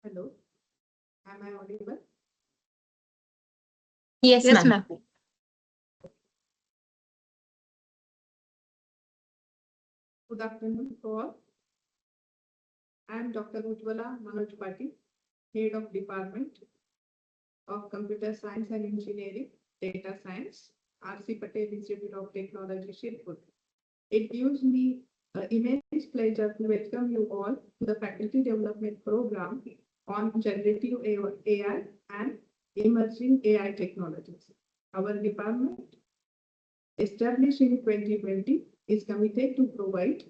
Hello, am I audible? Yes, Yes, ma'am. ma'am. Good afternoon to all. I am Dr. Ujjwala Manoj Patil, Head of Department of Computer Science and Engineering, Data Science, R.C. Patel Institute of Technology, Shirpur. It gives me an immense pleasure to welcome you all to the Faculty Development Program on Generative AI and Emerging AI Technologies. Our department, established in 2020, is committed to provide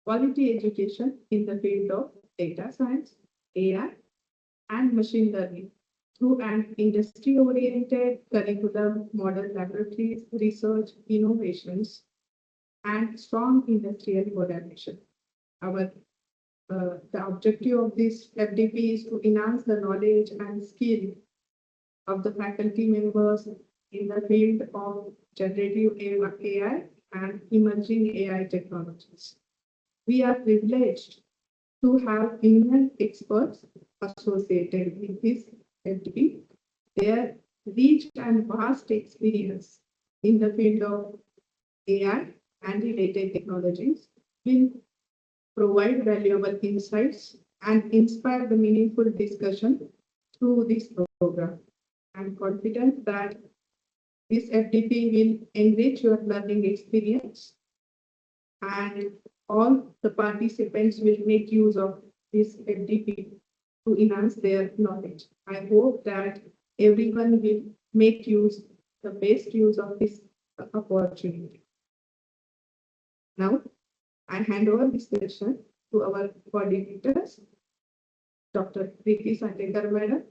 quality education in the field of data science, AI, and machine learning through an industry-oriented curriculum, model laboratories, research, innovations, and strong industrial collaboration. Our the objective of this FDP is to enhance the knowledge and skill of the faculty members in the field of generative AI and emerging AI technologies. We are privileged to have eminent experts associated with this FDP. Their rich and vast experience in the field of AI and related technologies will provide valuable insights and inspire the meaningful discussion through this program. I'm confident that this FDP will enrich your learning experience and all the participants will make use of this FDP to enhance their knowledge. I hope that everyone will make the best use of this opportunity. Now, I hand over this session to our coordinators, Dr. Preeti Santekar Madam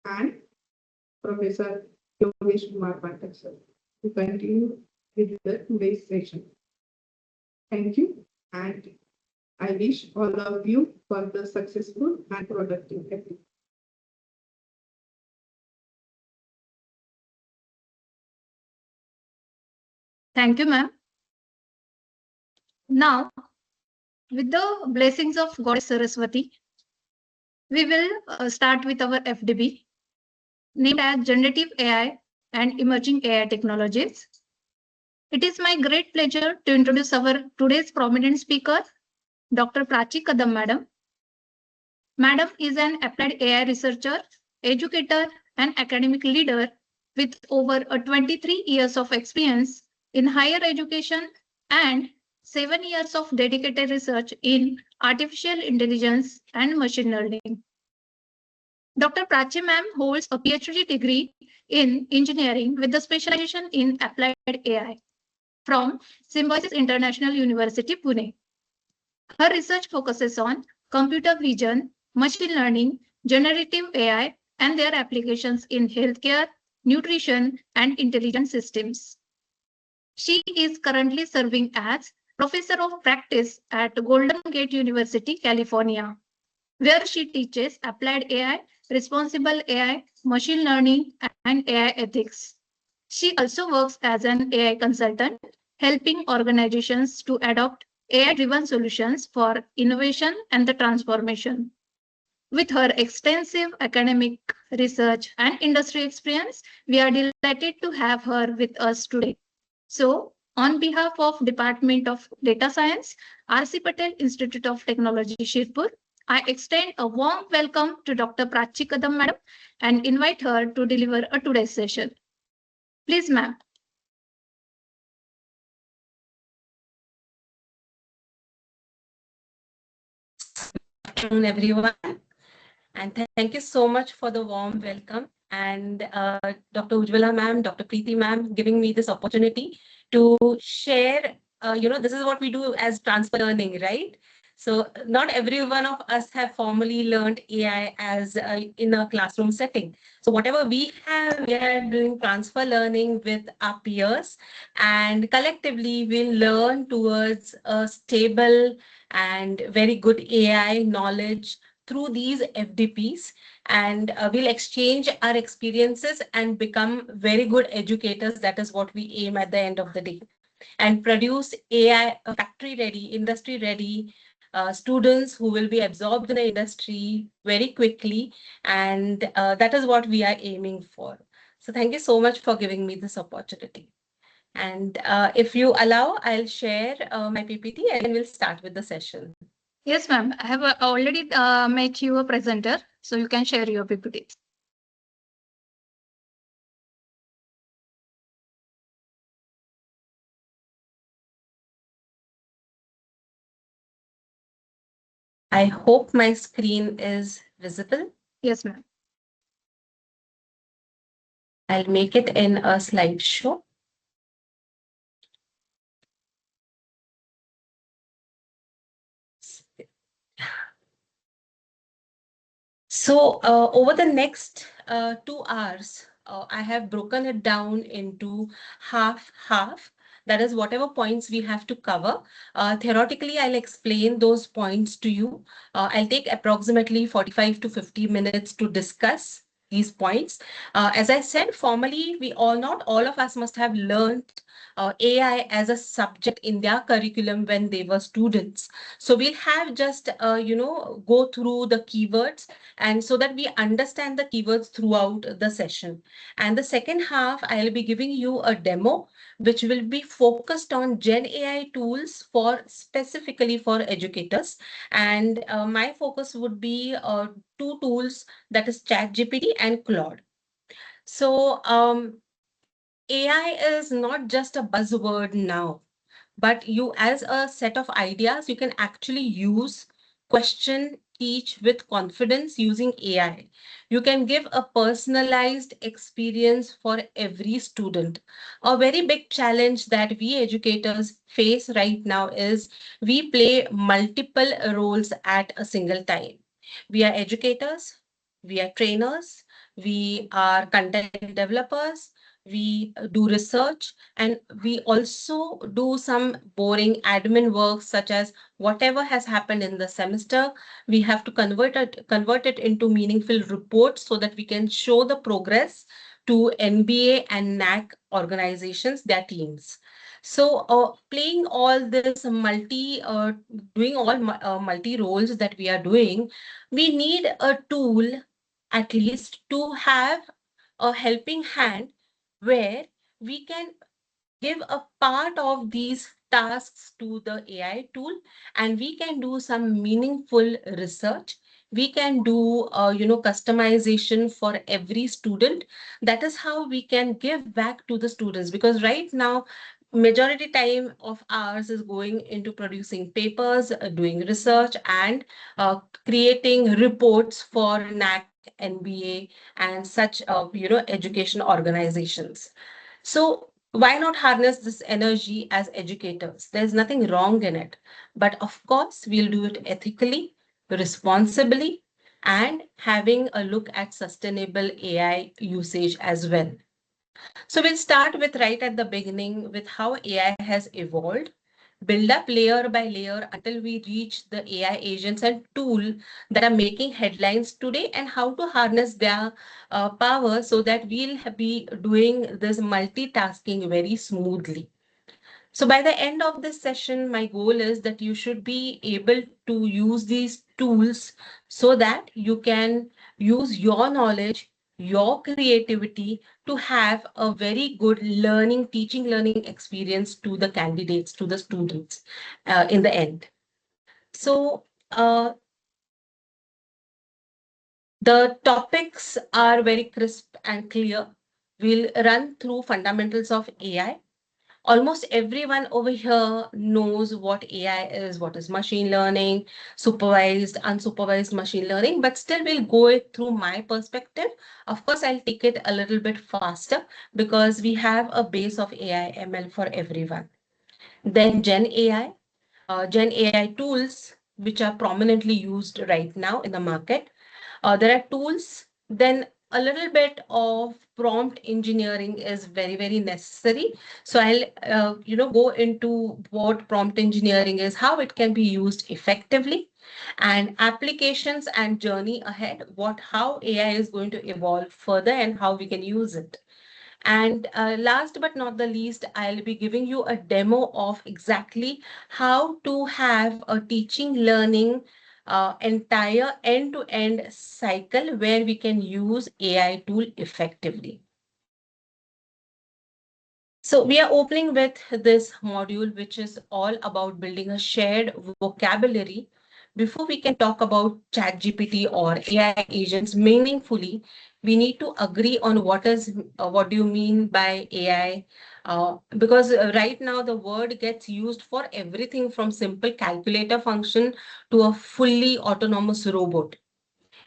and Professor Yogesh Kumar Pathak sir, to continue with the today's session. Thank you, and I wish all of you for the successful and productive FDP. Thank you, ma'am. Now, with the blessings of Goddess Saraswati, we will start with our FDB, named as Generative AI and Emerging AI Technologies. It is my great pleasure to introduce our today's prominent speaker, Dr. Prachi Kadam Madam. Madam is an applied AI researcher, educator, and academic leader with over 23 years of experience in higher education and 7 years of dedicated research in artificial intelligence and machine learning. Dr. Prachi ma'am holds a PhD degree in engineering with the specialization in applied AI from Symbiosis International University, Pune. Her research focuses on computer vision, machine learning, generative AI, and their applications in healthcare, nutrition, and intelligent systems. She is currently serving as Professor of Practice at Golden Gate University, California, where she teaches applied AI, responsible AI, machine learning, and AI ethics. She also works as an AI consultant, helping organizations to adopt AI-driven solutions for innovation and the transformation. With her extensive academic research and industry experience, we are delighted to have her with us today. So, on behalf of Department of Data Science, R.C. Patel Institute of Technology, Shirpur, I extend a warm welcome to Dr. Prachi Kadam Madam and invite her to deliver a today's session. Please, ma'am. Good afternoon, everyone. And thank you so much for the warm welcome. And Dr. Ujjwala ma'am, Dr. Preeti ma'am, giving me this opportunity to share. This is what we do as transfer learning, right? So not every one of us have formally learned AI as in a classroom setting. So whatever we have, we are doing transfer learning with our peers, and collectively we'll learn towards a stable and very good AI knowledge through these FDPs, and we'll exchange our experiences and become very good educators. That is what we aim at the end of the day, and produce AI factory ready, industry ready students who will be absorbed in the industry very quickly. And that is what we are aiming for. So thank you so much for giving me this opportunity. And if you allow, I'll share my PPT and we'll start with the session. Yes, ma'am. I have already make you a presenter, so you can share your PPT. I hope my screen is visible. Yes, ma'am. I'll make it in a slideshow. So over the next 2 hours, I have broken it down into half. That is whatever points we have to cover. Theoretically, I'll explain those points to you. I'll take approximately 45 to 50 minutes to discuss these points. As I said, formally, not all of us must have learned AI as a subject in their curriculum when they were students. So we'll have just, go through the keywords and so that we understand the keywords throughout the session. And the second half, I'll be giving you a demo, which will be focused on Gen AI tools for specifically for educators. And my focus would be two tools, that is ChatGPT and Claude. So AI is not just a buzzword now, but you as a set of ideas, you can actually use, question, teach with confidence using AI. You can give a personalized experience for every student. A very big challenge that we educators face right now is we play multiple roles at a single time. We are educators, we are trainers, we are content developers, we do research, and we also do some boring admin work, such as whatever has happened in the semester, we have to convert it into meaningful reports so that we can show the progress to NBA and NAC organizations, their teams. So playing all this doing all multi roles that we are doing, we need a tool at least to have a helping hand where we can give a part of these tasks to the AI tool, and we can do some meaningful research. We can do, customization for every student. That is how we can give back to the students, because right now, majority time of ours is going into producing papers, doing research, and creating reports for NAC, NBA, and such, education organizations. So why not harness this energy as educators? There's nothing wrong in it. But of course, we'll do it ethically, responsibly, and having a look at sustainable AI usage as well. So we'll start with right at the beginning with how AI has evolved, build up layer by layer until we reach the AI agents and tool that are making headlines today, and how to harness their power so that we'll be doing this multitasking very smoothly. So by the end of this session, my goal is that you should be able to use these tools so that you can use your knowledge, your creativity to have a very good teaching learning experience to the candidates, to the students in the end. So the topics are very crisp and clear. We'll run through fundamentals of AI. Almost everyone over here knows what AI is, what is machine learning, supervised, unsupervised machine learning, but still we'll go it through my perspective. Of course, I'll take it a little bit faster because we have a base of AI ML for everyone. Then Gen AI, Gen AI tools, which are prominently used right now in the market. There are tools, then a little bit of prompt engineering is very, very necessary. So I'll, go into what prompt engineering is, how it can be used effectively, and applications and journey ahead, how AI is going to evolve further and how we can use it. And last but not the least, I'll be giving you a demo of exactly how to have a teaching learning entire end-to-end cycle where we can use AI tool effectively. So we are opening with this module, which is all about building a shared vocabulary. Before we can talk about ChatGPT or AI agents meaningfully, we need to agree on what do you mean by AI? Because right now the word gets used for everything from simple calculator function to a fully autonomous robot.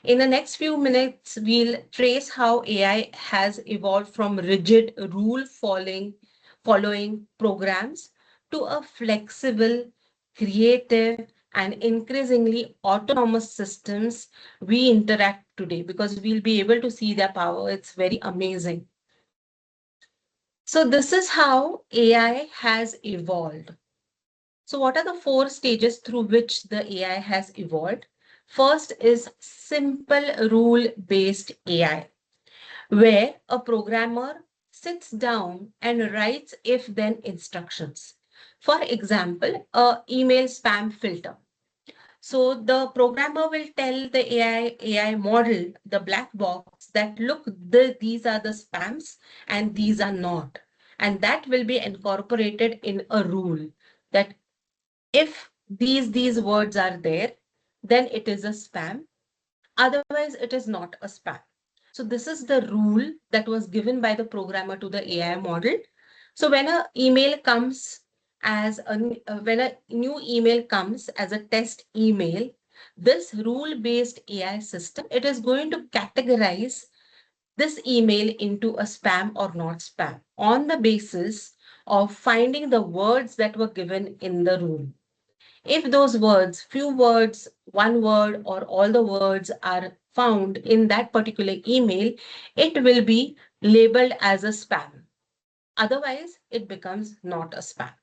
In the next few minutes, we'll trace how AI has evolved from rigid following programs to a flexible, creative, and increasingly autonomous systems we interact today, because we'll be able to see their power. It's very amazing. So this is how AI has evolved. So what are the four stages through which the AI has evolved? First is simple rule-based AI, where a programmer sits down and writes if-then instructions. For example, a email spam filter. So the programmer will tell the AI model, the black box, that look, these are the spams and these are not. And that will be incorporated in a rule that if these words are there, then it is a spam. Otherwise, it is not a spam. So this is the rule that was given by the programmer to the AI model. So when a email comes when a new email comes as a test email, this rule-based AI system, it is going to categorize this email into a spam or not spam on the basis of finding the words that were given in the rule. If those words, few words, one word, or all the words are found in that particular email, it will be labeled as a spam. Otherwise, it becomes not a spam.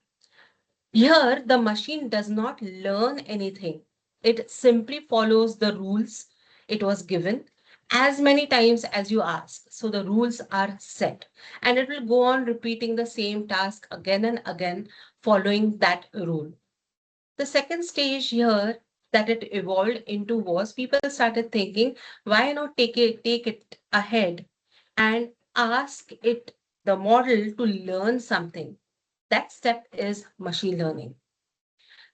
Here, the machine does not learn anything. It simply follows the rules it was given as many times as you ask. So the rules are set, and it will go on repeating the same task again and again, following that rule. The second stage here that it evolved into was people started thinking, why not take it ahead and ask it, the model, to learn something. That step is machine learning.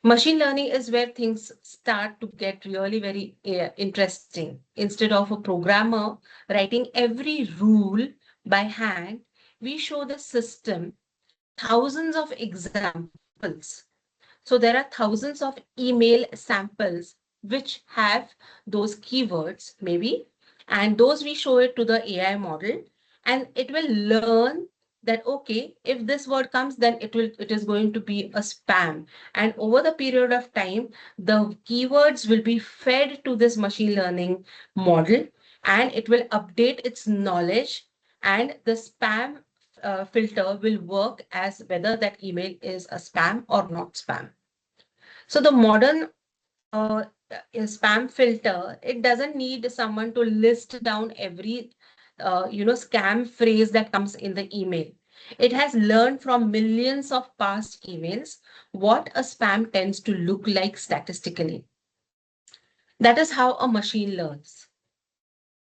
Machine learning is where things start to get really very interesting. Instead of a programmer writing every rule by hand, we show the system thousands of examples. So there are thousands of email samples which have those keywords maybe, and those we show it to the AI model, and it will learn that, okay, if this word comes, then it is going to be a spam. And over the period of time, the keywords will be fed to this machine learning model, and it will update its knowledge, and the spam filter will work as whether that email is a spam or not spam. So the modern spam filter, it doesn't need someone to list down every scam phrase that comes in the email. It has learned from millions of past emails what a spam tends to look like statistically. That is how a machine learns.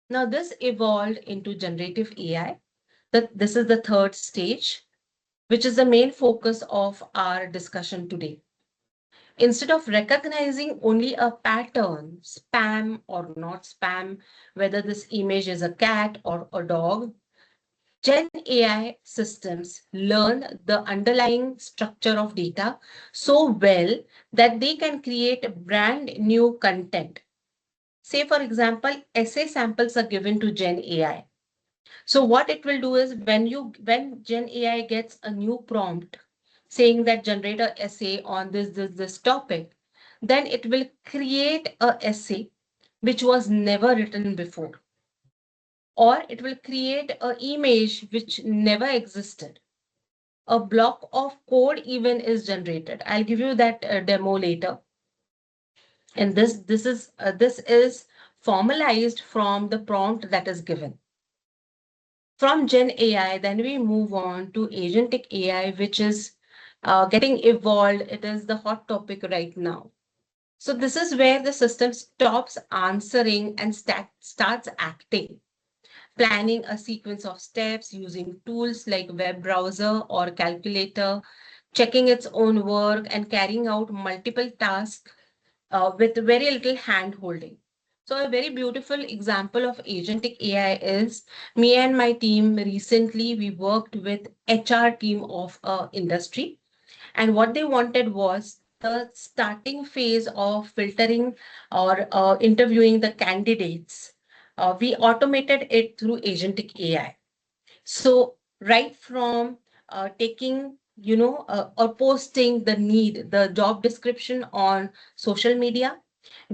Now this evolved into generative AI. This is the third stage, which is the main focus of our discussion today. Instead of recognizing only a pattern, spam or not spam, whether this image is a cat or a dog, Gen AI systems learn the underlying structure of data so well that they can create brand new content. Say, for example, essay samples are given to Gen AI. So what it will do is when Gen AI gets a new prompt saying that generate an essay on this topic, then it will create a essay which was never written before, or it will create an image which never existed. A block of code even is generated. I'll give you that demo later. And this is formalized from the prompt that is given. From Gen AI, then we move on to agentic AI, which is getting evolved. It is the hot topic right now. So this is where the system stops answering and starts acting, planning a sequence of steps using tools like web browser or calculator, checking its own work and carrying out multiple tasks with very little hand holding. So a very beautiful example of agentic AI is me and my team recently, we worked with HR team of industry, and what they wanted was the starting phase of filtering or interviewing the candidates. We automated it through agentic AI. So right from taking, or posting the need, the job description on social media,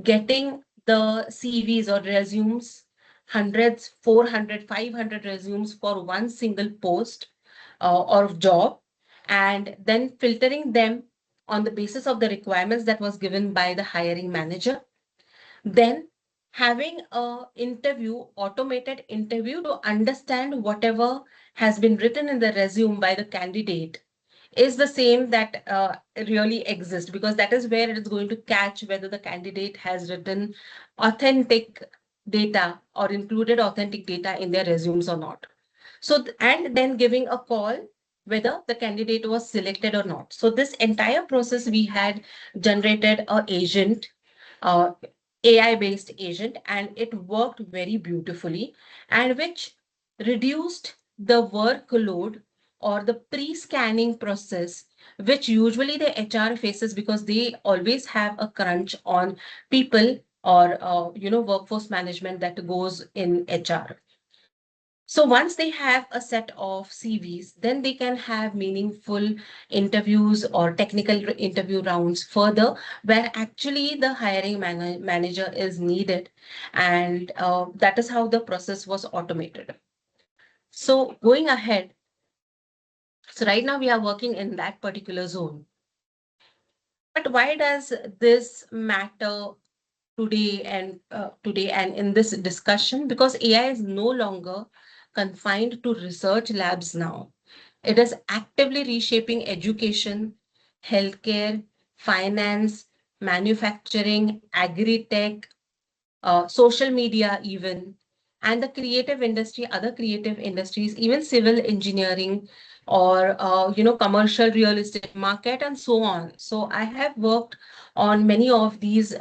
getting the CVs or resumes, hundreds, 400, 500 resumes for one single post or job, and then filtering them on the basis of the requirements that was given by the hiring manager, then having a interview, automated interview to understand whatever has been written in the resume by the candidate is the same that really exists, because that is where it is going to catch whether the candidate has written authentic data or included authentic data in their resumes or not. So, and then giving a call whether the candidate was selected or not. So this entire process, we had generated a agent, uh, AI based agent, and it worked very beautifully, and which reduced the workload or the pre-scanning process, which usually the HR faces because they always have a crunch on people or workforce management that goes in HR. So once they have a set of CVs, then they can have meaningful interviews or technical interview rounds further, where actually the hiring manager is needed. And that is how the process was automated. So going ahead, so right now we are working in that particular zone. But why does this matter today and in this discussion? Because AI is no longer confined to research labs now. It is actively reshaping education, healthcare, finance, manufacturing, agri-tech, social media even, and the creative industry, other creative industries, even civil engineering or commercial real estate market and so on. So I have worked on many of these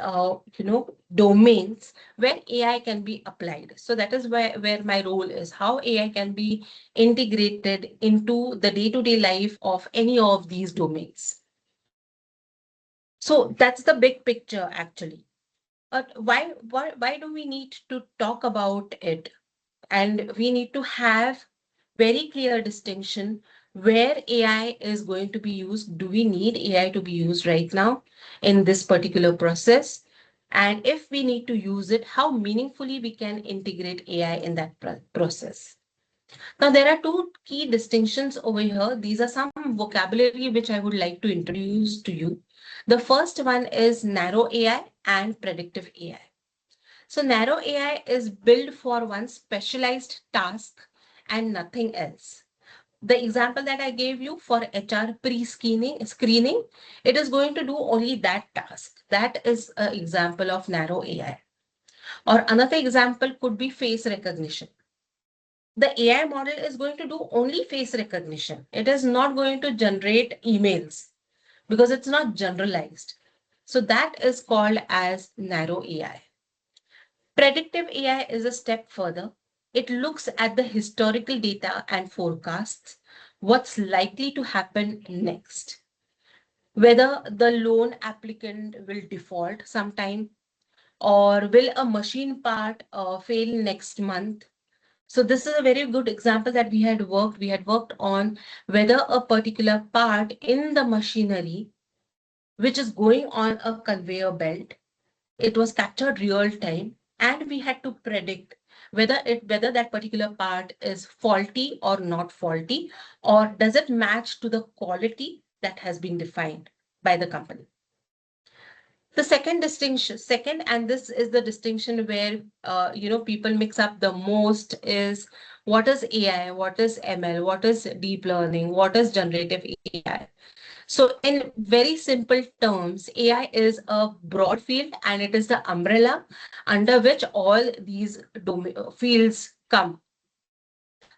domains where AI can be applied. So that is where my role is, how AI can be integrated into the day-to-day life of any of these domains. So that's the big picture actually. But why do we need to talk about it? And we need to have very clear distinction where AI is going to be used. Do we need AI to be used right now in this particular process? And if we need to use it, how meaningfully we can integrate AI in that process. Now, there are two key distinctions over here. These are some vocabulary which I would like to introduce to you. The first one is narrow AI and predictive AI. So narrow AI is built for one specialized task and nothing else. The example that I gave you for HR screening, it is going to do only that task. That is an example of narrow AI. Or another example could be face recognition. The AI model is going to do only face recognition. It is not going to generate emails because it's not generalized. So that is called as narrow AI. Predictive AI is a step further. It looks at the historical data and forecasts what's likely to happen next. Whether the loan applicant will default sometime, or will a machine part fail next month. So this is a very good example that we had worked. We had worked on whether a particular part in the machinery, which is going on a conveyor belt, it was captured real time, and we had to predict whether that particular part is faulty or not faulty, or does it match to the quality that has been defined by the company. The second, and this is the distinction where people mix up the most, is What is AI? What is ML? What is deep learning? What is generative AI? So in very simple terms, AI is a broad field and it is the umbrella under which all these fields come.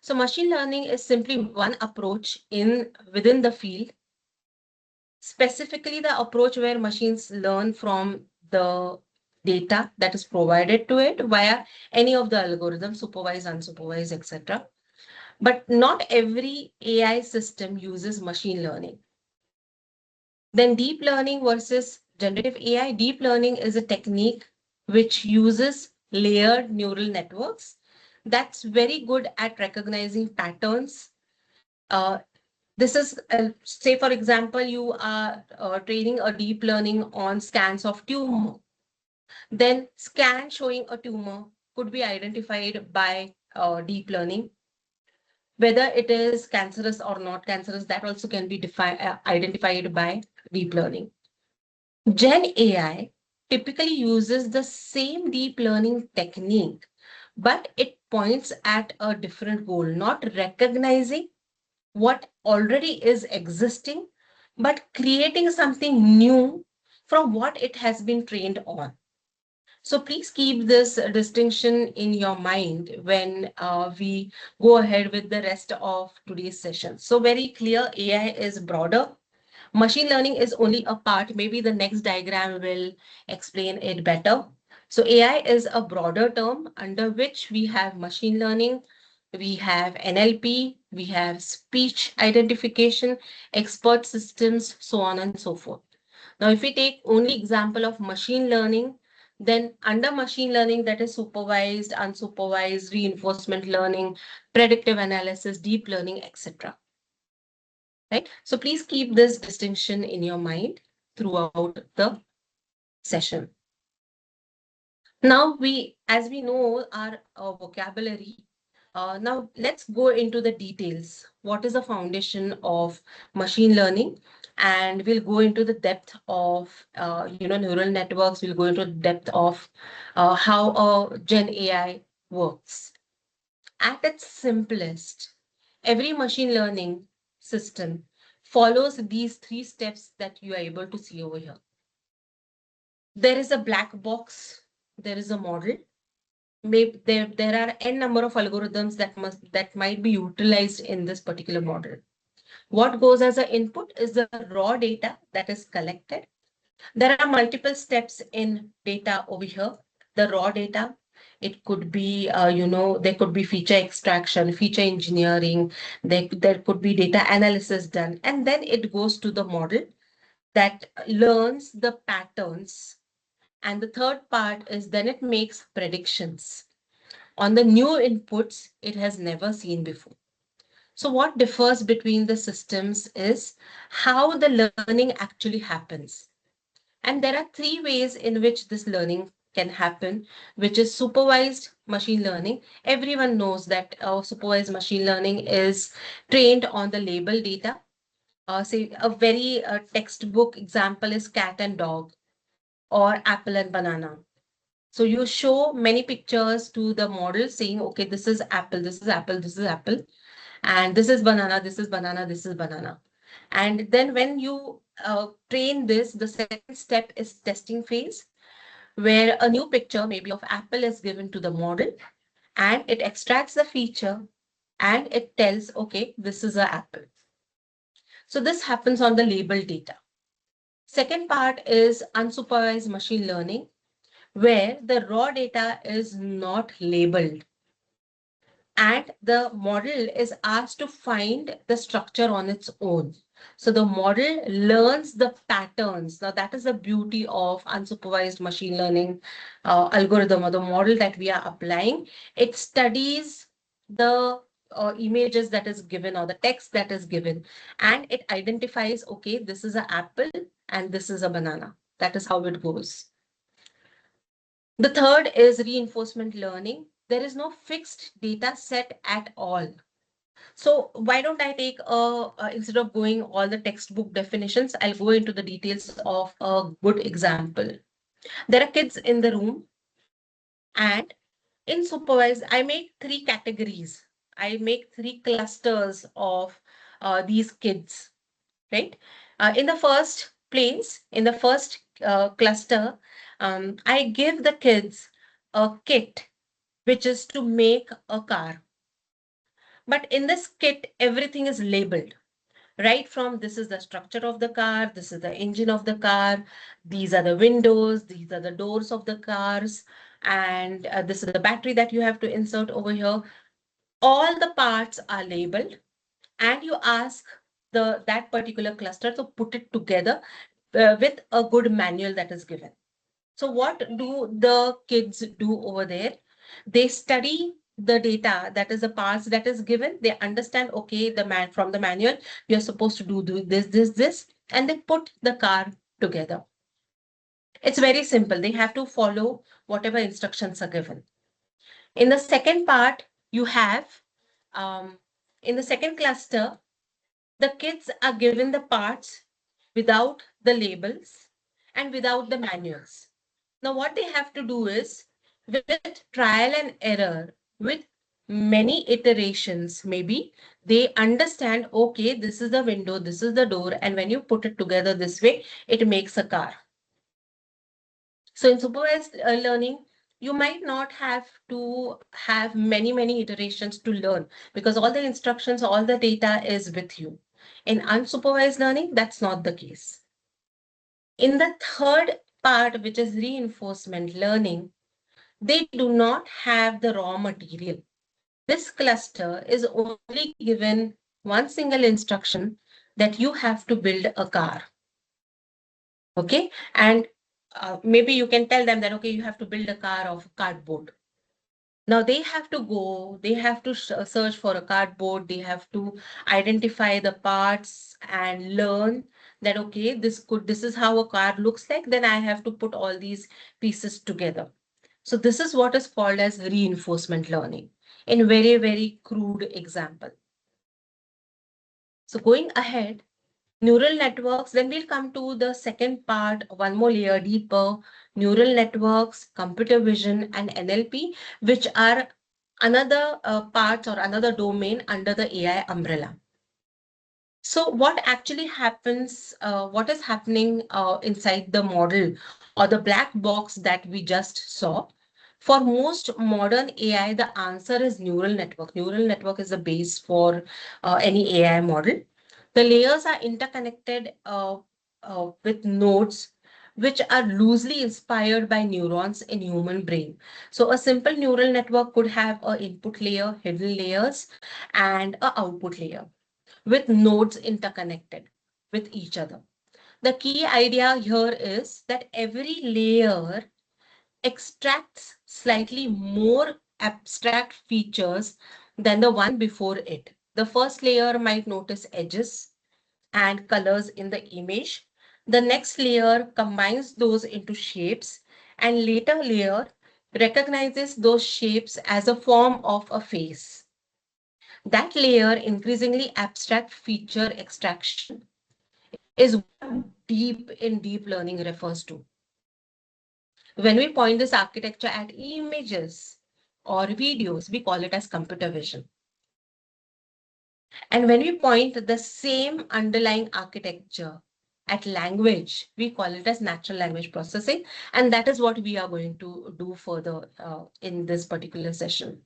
So machine learning is simply one approach within the field, specifically the approach where machines learn from the data that is provided to it via any of the algorithms, supervised, unsupervised, etc. But not every AI system uses machine learning. Then deep learning versus generative AI. Deep learning is a technique which uses layered neural networks that's very good at recognizing patterns. This is, say, for example, you are training a deep learning on scans of tumor. Then scan showing a tumor could be identified by deep learning. Whether it is cancerous or not cancerous, that also can be identified by deep learning. Gen AI typically uses the same deep learning technique, but it points at a different goal, not recognizing what already is existing, but creating something new from what it has been trained on. So please keep this distinction in your mind when we go ahead with the rest of today's session. So very clear, AI is broader. Machine learning is only a part. Maybe the next diagram will explain it better. So AI is a broader term under which we have machine learning, we have NLP, we have speech identification, expert systems, so on and so forth. Now, if we take only example of machine learning, then under machine learning, that is supervised, unsupervised, reinforcement learning, predictive analysis, deep learning, etc. Right? So please keep this distinction in your mind throughout the session. Now, as we know our vocabulary, now let's go into the details. What is the foundation of machine learning? And we'll go into the depth of neural networks. We'll go into the depth of how a Gen AI works. At its simplest, every machine learning system follows these 3 steps that you are able to see over here. There is a black box, there is a model. Maybe there are n number of algorithms that might be utilized in this particular model. What goes as an input is the raw data that is collected. There are multiple steps in data over here. The raw data, it could be, there could be feature extraction, feature engineering, there could be data analysis done, and then it goes to the model that learns the patterns. And the third part is then it makes predictions on the new inputs it has never seen before. So what differs between the systems is how the learning actually happens. And there are 3 ways in which this learning can happen, which is supervised machine learning. Everyone knows that supervised machine learning is trained on the label data. Say a very textbook example is cat and dog or apple and banana. So you show many pictures to the model saying, okay, this is apple, this is apple, this is apple, and this is banana, this is banana, this is banana. And then when you train this, the second step is testing phase, where a new picture, maybe of apple, is given to the model, and it extracts the feature, and it tells, okay, this is an apple. So this happens on the label data. Second part is unsupervised machine learning, where the raw data is not labeled and the model is asked to find the structure on its own. So the model learns the patterns. Now that is the beauty of unsupervised machine learning algorithm or the model that we are applying. It studies the images that is given or the text that is given, and it identifies, okay, this is an apple and this is a banana. That is how it goes. The third is reinforcement learning. There is no fixed data set at all. So why don't I take instead of going all the textbook definitions, I'll go into the details of a good example. There are kids in the room, and in supervised, I make 3 categories. I make 3 clusters of these kids, right? In the first place, in the first cluster, I give the kids a kit, which is to make a car. But in this kit, everything is labeled. Right from this is the structure of the car, this is the engine of the car, these are the windows, these are the doors of the cars, and this is the battery that you have to insert over here. All the parts are labeled, and you ask that particular cluster to put it together with a good manual that is given. So what do the kids do over there? They study the data, that is the parts that is given. They understand, okay, from the manual, you're supposed to do this, and they put the car together. It's very simple. They have to follow whatever instructions are given. In the second part, you have, in the second cluster, the kids are given the parts without the labels and without the manuals. Now, what they have to do is, with trial and error, with many iterations, maybe they understand, okay, this is the window, this is the door, and when you put it together this way, it makes a car. So in supervised learning, you might not have to have many iterations to learn, because all the instructions, all the data is with you. In unsupervised learning, that's not the case. In the third part, which is reinforcement learning, they do not have the raw material. This cluster is only given one single instruction, that you have to build a car. Okay, and maybe you can tell them that, okay, you have to build a car of cardboard. Now they have to go, they have to search for a cardboard, they have to identify the parts and learn that, okay, this is how a car looks like, then I have to put all these pieces together. So this is what is called as reinforcement learning, in very crude example. So going ahead, neural networks, then we'll come to the second part, one more layer deeper, neural networks, computer vision, and NLP, which are another part or another domain under the AI umbrella. So what actually happens, what is happening inside the model or the black box that we just saw? For most modern AI, the answer is neural network. Neural network is the base for any AI model. The layers are interconnected with nodes, which are loosely inspired by neurons in human brain. So a simple neural network could have an input layer, hidden layers, and an output layer with nodes interconnected with each other. The key idea here is that every layer extracts slightly more abstract features than the one before it. The first layer might notice edges and colors in the image. The next layer combines those into shapes, and later layer recognizes those shapes as a form of a face. That layer, increasingly abstract feature extraction, is what deep learning refers to. When we point this architecture at images or videos, we call it as computer vision. And when we point the same underlying architecture at language, we call it as natural language processing. And that is what we are going to do further in this particular session.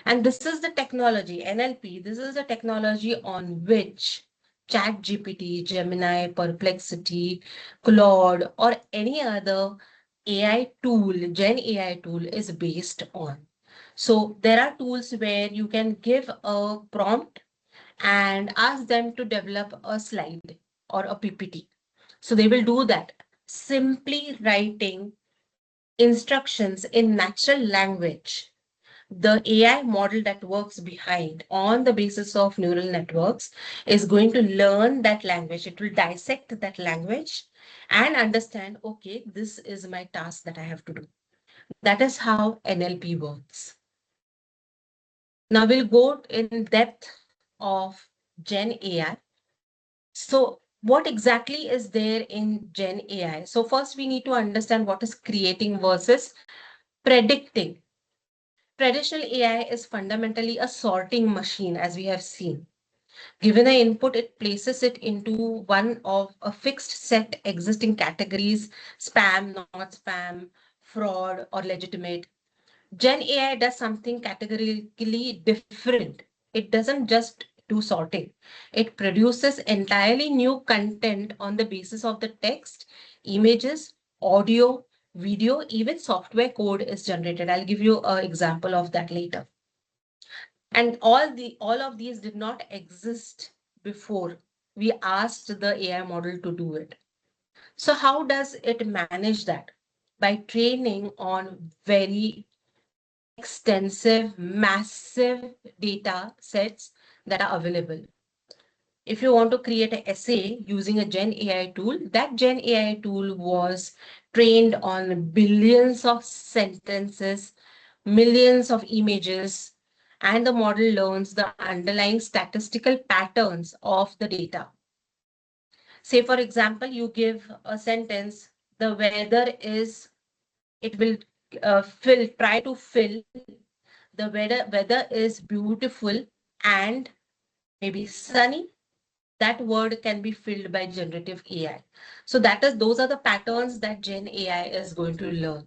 And this is the technology, NLP, this is the technology on which ChatGPT, Gemini, Perplexity, Claude, or any other AI tool, Gen AI tool is based on. So there are tools where you can give a prompt and ask them to develop a slide or a PPT. So they will do that, simply writing instructions in natural language. The AI model that works behind on the basis of neural networks is going to learn that language. It will dissect that language and understand, okay, this is my task that I have to do. That is how NLP works. Now we'll go in depth of Gen AI. So what exactly is there in Gen AI? So first we need to understand what is creating versus predicting. Traditional AI is fundamentally a sorting machine, as we have seen. Given an input, it places it into one of a fixed set existing categories: spam, not spam, fraud, or legitimate. Gen AI does something categorically different. It doesn't just do sorting, it produces entirely new content on the basis of the text, images, audio, video, even software code is generated. I'll give you an example of that later. And all of these did not exist before we asked the AI model to do it. So how does it manage that? By training on very extensive, massive data sets that are available. If you want to create an essay using a Gen AI tool, that Gen AI tool was trained on billions of sentences, millions of images, and the model learns the underlying statistical patterns of the data. Say, for example, you give a sentence, the weather is, it will try to fill the weather is beautiful and maybe sunny. That word can be filled by generative AI. So those are the patterns that Gen AI is going to learn.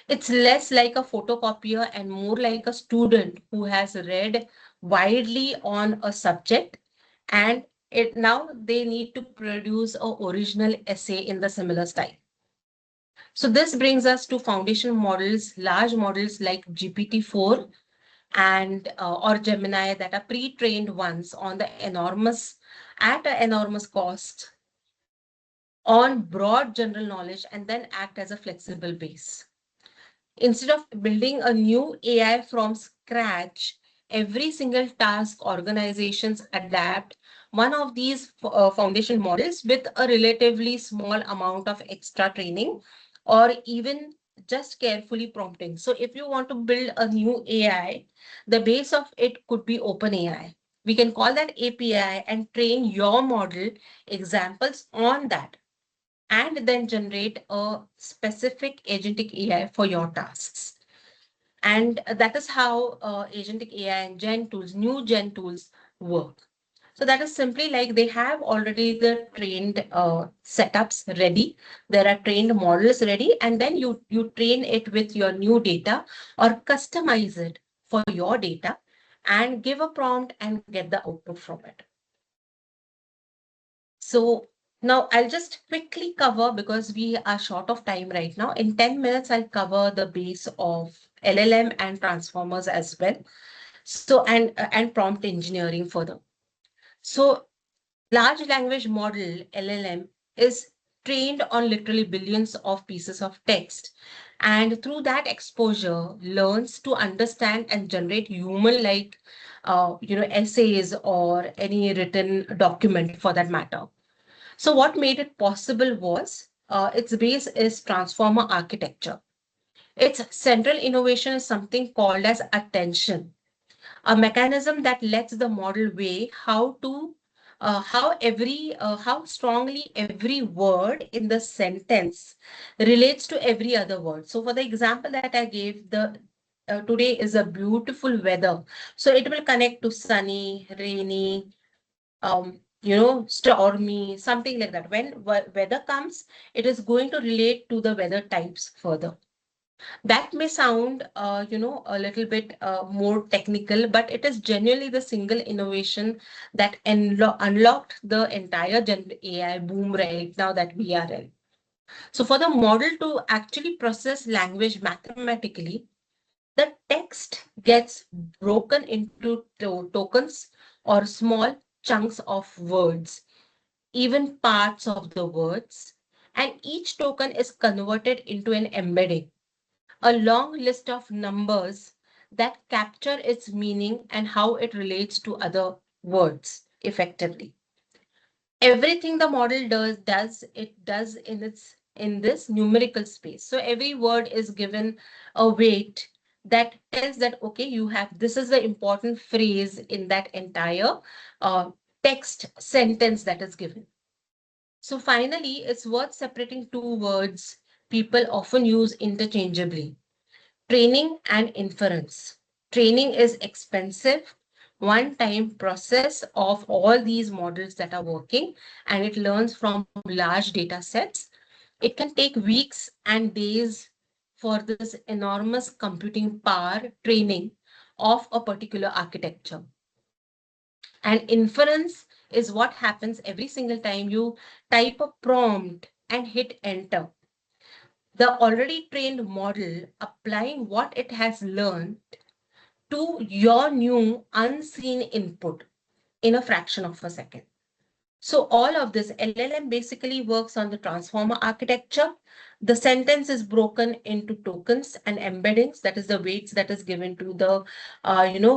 It's less like a photocopier and more like a student who has read widely on a subject, and now they need to produce an original essay in the similar style. So this brings us to foundation models, large models like GPT-4 and or Gemini that are pre-trained ones on the at an enormous cost on broad general knowledge and then act as a flexible base. Instead of building a new AI from scratch, every single task organizations adapt one of these foundation models with a relatively small amount of extra training or even just carefully prompting. So if you want to build a new AI, the base of it could be OpenAI. We can call that API and train your model examples on that, and then generate a specific agentic AI for your tasks. And that is how agentic AI and Gen tools, new Gen tools work. So that is simply like they have already the trained setups ready. There are trained models ready, and then you train it with your new data or customize it for your data and give a prompt and get the output from it. So now I'll just quickly cover, because we are short of time right now. In 10 minutes, I'll cover the base of LLM and transformers as well. So and prompt engineering further. So large language model LLM is trained on literally billions of pieces of text, and through that exposure learns to understand and generate human like essays or any written document for that matter. So what made it possible was its base is transformer architecture. Its central innovation is something called as attention, a mechanism that lets the model weigh how strongly every word in the sentence relates to every other word. So for the example that I gave, the today is a beautiful weather. So it will connect to sunny, rainy, stormy, something like that. When weather comes, it is going to relate to the weather types further. That may sound, a little bit more technical, but it is genuinely the single innovation that unlocked the entire Gen AI boom right now that we are in. So for the model to actually process language mathematically, the text gets broken into tokens or small chunks of words, even parts of the words, and each token is converted into an embedding, a long list of numbers that capture its meaning and how it relates to other words effectively. Everything the model does in this numerical space. So every word is given a weight that tells that, okay, you have, this is the important phrase in that entire text sentence that is given. So finally, it's worth separating two words people often use interchangeably: training and inference. Training is expensive, one-time process of all these models that are working, and it learns from large data sets. It can take weeks and days for this enormous computing power training of a particular architecture. And inference is what happens every single time you type a prompt and hit enter. The already trained model applying what it has learned to your new unseen input in a fraction of a second. So all of this LLM basically works on the transformer architecture. The sentence is broken into tokens and embeddings. That is the weights that is given to the,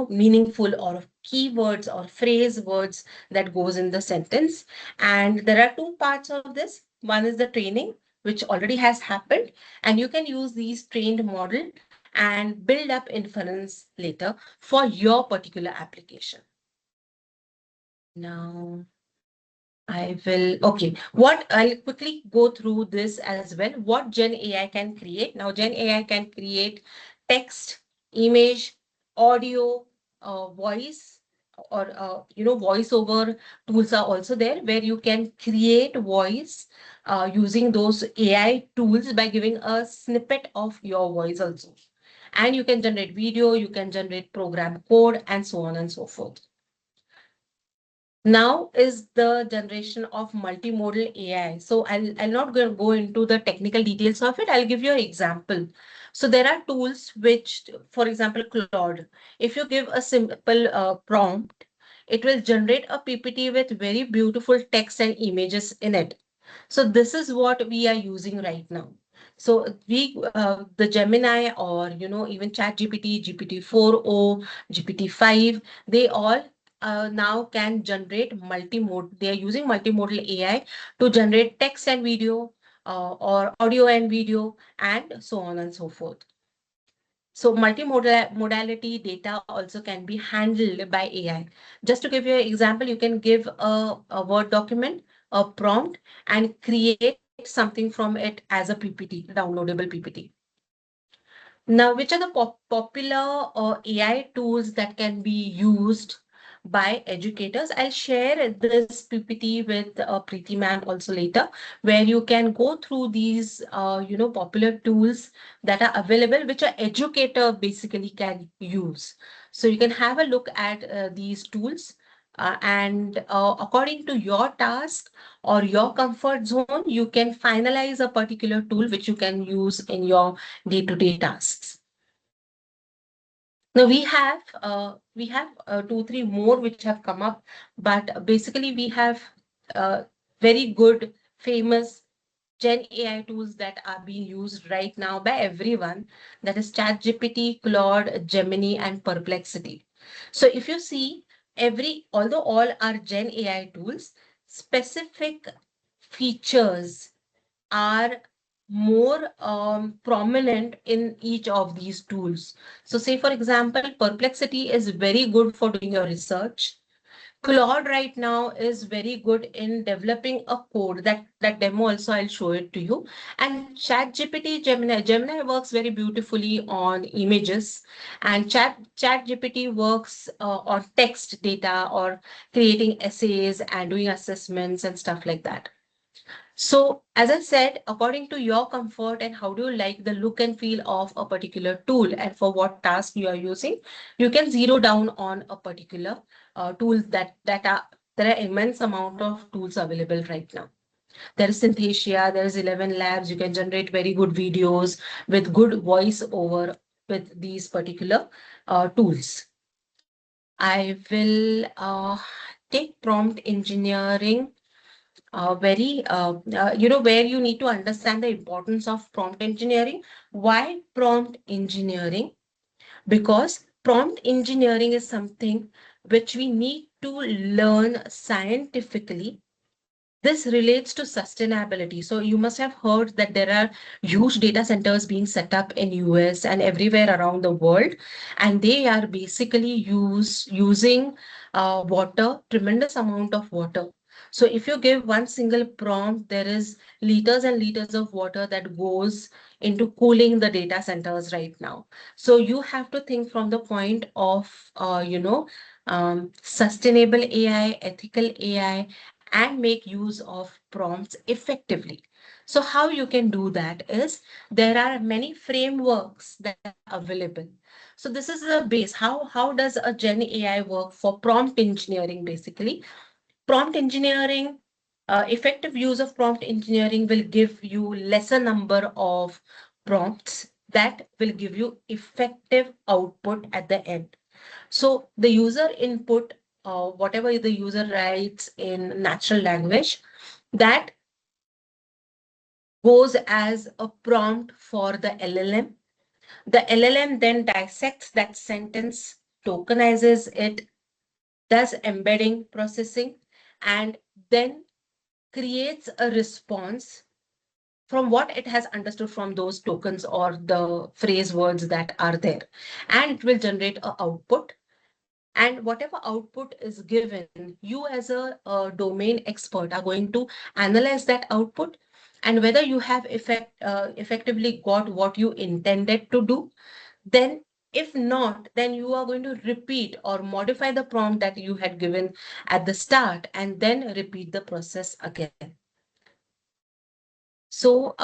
meaningful or keywords or phrase words that goes in the sentence. And there are two parts of this. One is the training, which already has happened, and you can use these trained model and build up inference later for your particular application. Now, I'll quickly go through this as well. What Gen AI can create. Now, Gen AI can create text, image, audio, voice, or, voiceover tools are also there where you can create voice using those AI tools by giving a snippet of your voice also. And you can generate video, you can generate program code, and so on and so forth. Now is the generation of multimodal AI. So I'll not go into the technical details of it. I'll give you an example. So there are tools which, for example, Claude, if you give a simple prompt, it will generate a PPT with very beautiful text and images in it. So this is what we are using right now. So the Gemini or, even ChatGPT, GPT-4o, GPT-5, they all now can generate multimodal. They are using multimodal AI to generate text and video or audio and video and so on and so forth. So multimodality data also can be handled by AI. Just to give you an example, you can give a Word document, a prompt, and create something from it as a PPT, downloadable PPT. Now, which are the popular AI tools that can be used by educators? I'll share this PPT with Preeti ma'am also later, where you can go through these, popular tools that are available, which an educator basically can use. So you can have a look at these tools. And according to your task or your comfort zone, you can finalize a particular tool which you can use in your day-to-day tasks. Now we have 2, 3 more which have come up, but basically we have very good, famous Gen AI tools that are being used right now by everyone. That is ChatGPT, Claude, Gemini, and Perplexity. So if you see, although all are Gen AI tools, specific features are more prominent in each of these tools. So say, for example, Perplexity is very good for doing your research. Claude right now is very good in developing a code. That demo also I'll show it to you. And ChatGPT, Gemini works very beautifully on images, and ChatGPT works on text data or creating essays and doing assessments and stuff like that. So, as I said, according to your comfort and how do you like the look and feel of a particular tool and for what task you are using, you can zero down on a particular tool there are immense amount of tools available right now. There is Synthesia, there is 11 Labs. You can generate very good videos with good voice over with these particular tools. I will take prompt engineering where you need to understand the importance of prompt engineering. Why prompt engineering? Because prompt engineering is something which we need to learn scientifically. This relates to sustainability. So you must have heard that there are huge data centers being set up in US and everywhere around the world, and they are basically using water, tremendous amount of water. So if you give one single prompt, there is liters and liters of water that goes into cooling the data centers right now. So you have to think from the point of, sustainable AI, ethical AI, and make use of prompts effectively. So how you can do that is there are many frameworks that are available. So this is the base. How does a Gen AI work for prompt engineering basically? Prompt engineering, effective use of prompt engineering will give you lesser number of prompts that will give you effective output at the end. So the user input, whatever the user writes in natural language, that goes as a prompt for the LLM. The LLM then dissects that sentence, tokenizes it, does embedding processing, and then creates a response from what it has understood from those tokens or the phrase words that are there. And it will generate a output. And whatever output is given, you as a domain expert are going to analyze that output, and whether you have effectively got what you intended to do. Then if not, then you are going to repeat or modify the prompt that you had given at the start and then repeat the process again. So,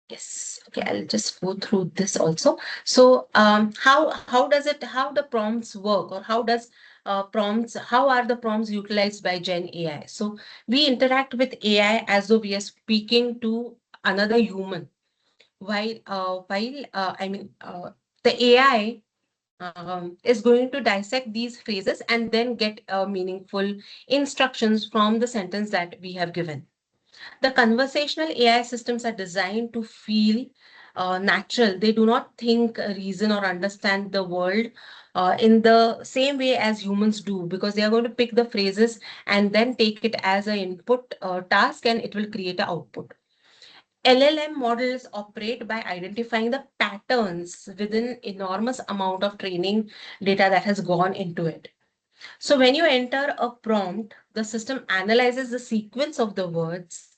yes, okay, I'll just go through this also. So, how the prompts work, or how are the prompts utilized by Gen AI? So we interact with AI as though we are speaking to another human. The AI is going to dissect these phrases and then get meaningful instructions from the sentence that we have given. The conversational AI systems are designed to feel natural. They do not think, reason, or understand the world in the same way as humans do, because they are going to pick the phrases and then take it as an input task, and it will create an output. LLM models operate by identifying the patterns within enormous amount of training data that has gone into it. So when you enter a prompt, the system analyzes the sequence of the words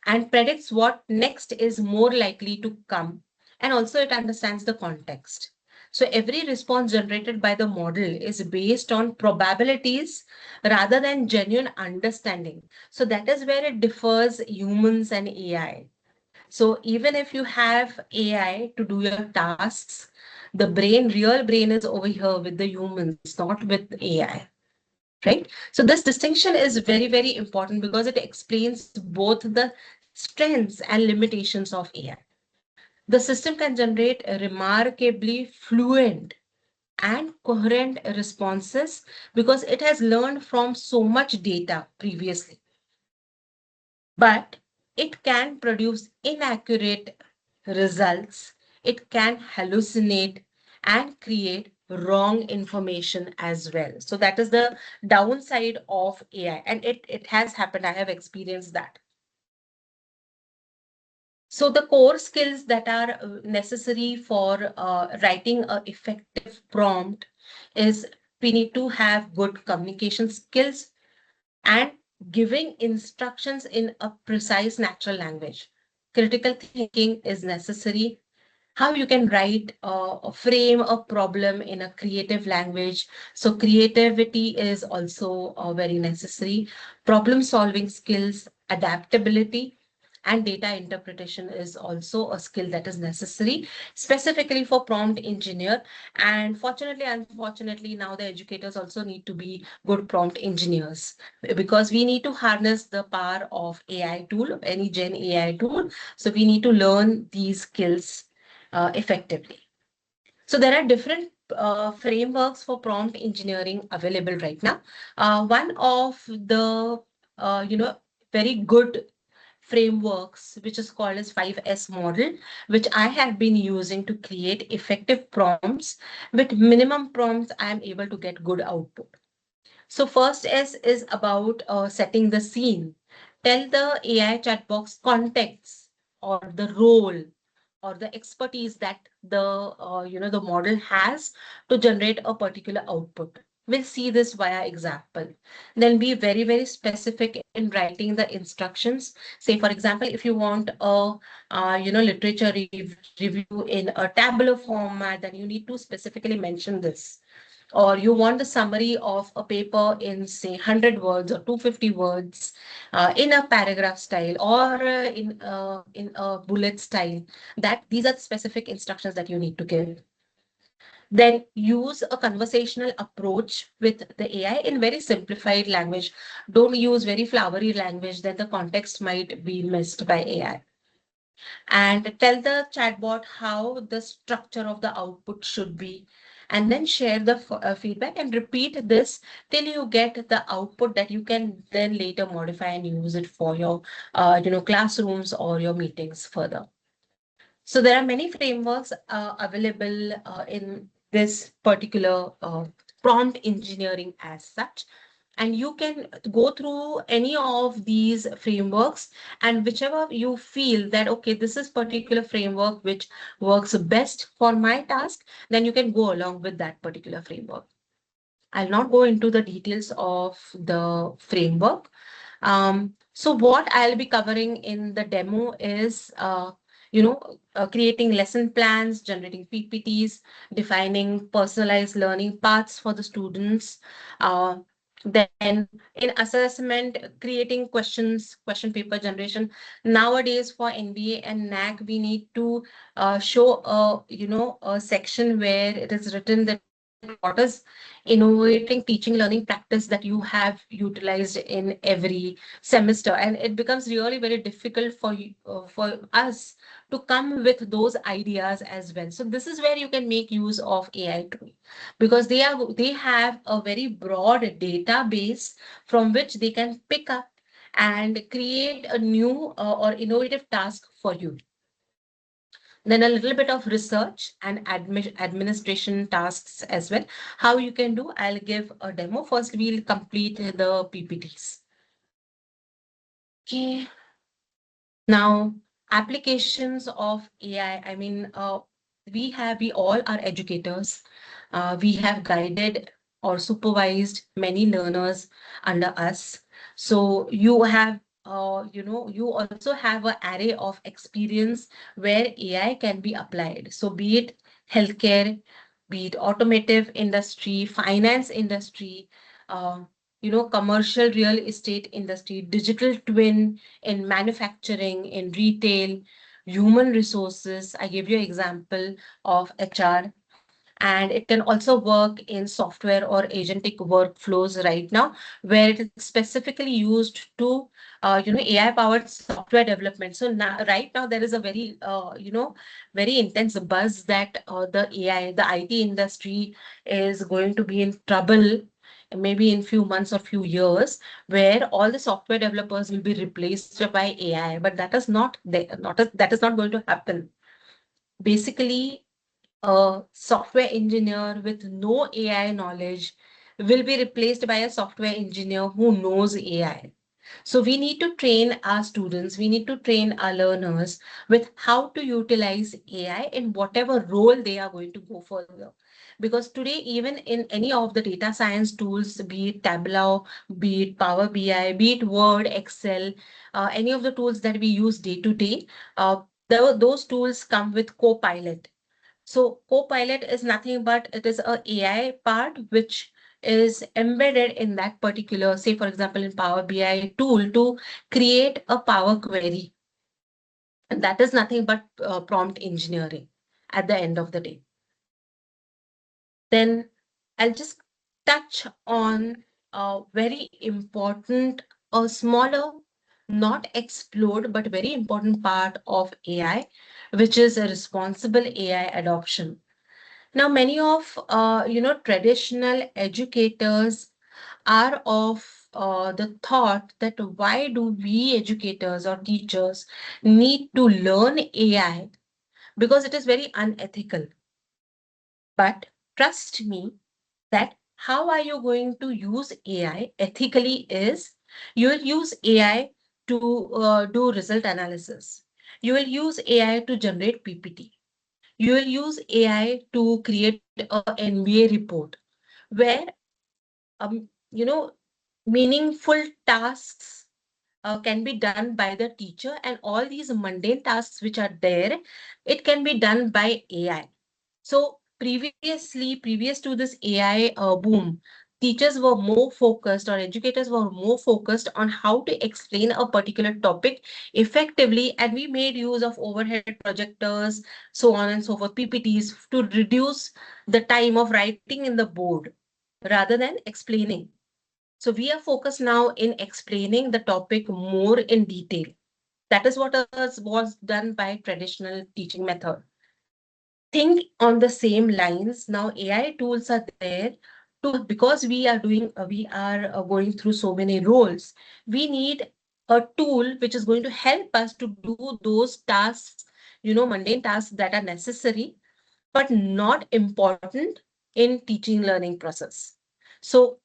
and predicts what next is more likely to come. And also it understands the context. So every response generated by the model is based on probabilities rather than genuine understanding. So that is where it differs humans and AI. So even if you have AI to do your tasks, the real brain is over here with the humans, not with AI, right? So this distinction is very, very important because it explains both the strengths and limitations of AI. The system can generate remarkably fluent and coherent responses because it has learned from so much data previously. But it can produce inaccurate results, it can hallucinate and create wrong information as well. So that is the downside of AI, and it has happened. I have experienced that. So the core skills that are necessary for writing an effective prompt is we need to have good communication skills and giving instructions in a precise natural language. Critical thinking is necessary. How you can write frame a problem in a creative language. So creativity is also very necessary. Problem solving skills, adaptability, and data interpretation is also a skill that is necessary, specifically for prompt engineer. And fortunately, unfortunately, now the educators also need to be good prompt engineers, because we need to harness the power of AI tool, any Gen AI tool. So we need to learn these skills effectively. So there are different frameworks for prompt engineering available right now. One of the very good frameworks, which is called as 5S model, which I have been using to create effective prompts. With minimum prompts, I am able to get good output. So first S is about setting the scene. Tell the AI chat box context or the role or the expertise that the the model has to generate a particular output. We'll see this via example. Then be very, very specific in writing the instructions. Say, for example, if you want a literature review in a tabular format, then you need to specifically mention this. Or you want the summary of a paper in, say, 100 words or 250 words in a paragraph style, or in a bullet style. That these are the specific instructions that you need to give. Then use a conversational approach with the AI in very simplified language. Don't use very flowery language, then the context might be missed by AI. And tell the chatbot how the structure of the output should be. And then share the feedback and repeat this till you get the output that you can then later modify and use it for your classrooms or your meetings further. So there are many frameworks available in this particular prompt engineering as such. And you can go through any of these frameworks, and whichever you feel that, okay, this is particular framework which works best for my task, then you can go along with that particular framework. I'll not go into the details of the framework. So what I'll be covering in the demo is, creating lesson plans, generating PPTs, defining personalized learning paths for the students. Then in assessment, creating question paper generation. Nowadays for NBA and NAC, we need to show a section where it is written that what is innovating teaching learning practice that you have utilized in every semester, and it becomes really very difficult for you for us to come with those ideas as well. So this is where you can make use of AI tool, because they have a very broad database from which they can pick up and create a new or innovative task for you. Then a little bit of research and administration tasks as well. How you can do, I'll give a demo. First, we'll complete the PPTs. Okay. Now, applications of AI. I mean, we all are educators. We have guided or supervised many learners under us. So you have, you also have an array of experience where AI can be applied. So be it healthcare, be it automotive industry, finance industry, uh, commercial real estate industry, digital twin in manufacturing, in retail, human resources. I gave you an example of HR, and it can also work in software or agentic workflows right now, where it is specifically used to AI powered software development. So now, right now, there is a very very intense buzz that the IT industry is going to be in trouble, maybe in few months or few years, where all the software developers will be replaced by AI. But that is that is not going to happen. Basically, a software engineer with no AI knowledge will be replaced by a software engineer who knows AI. So we need to train our students, we need to train our learners with how to utilize AI in whatever role they are going to go further. Because today, even in any of the data science tools, be it Tableau, be it Power BI, be it Word, Excel, any of the tools that we use day to day, those tools come with Copilot. So Copilot is nothing but it is a AI part which is embedded in that particular, say for example, in Power BI tool to create a Power Query. And that is nothing but prompt engineering at the end of the day. Then I'll just touch on a very important, a smaller, not explode, but very important part of AI, which is a responsible AI adoption. Now, many of traditional educators are of the thought that why do we educators or teachers need to learn AI, because it is very unethical. But trust me that how are you going to use AI ethically is you will use AI to do result analysis. You will use AI to generate PPT. You will use AI to create a NBA report where you know, meaningful tasks can be done by the teacher, and all these mundane tasks which are there, it can be done by AI. So previous to this AI boom, teachers were more focused, or educators were more focused on how to explain a particular topic effectively, and we made use of overhead projectors, so on and so forth, PPTs, to reduce the time of writing in the board rather than explaining. So we are focused now in explaining the topic more in detail. That is what was done by traditional teaching method. Think on the same lines. Now AI tools are there to, because we are going through so many roles. We need a tool which is going to help us to do those tasks, mundane tasks that are necessary but not important in teaching learning process. So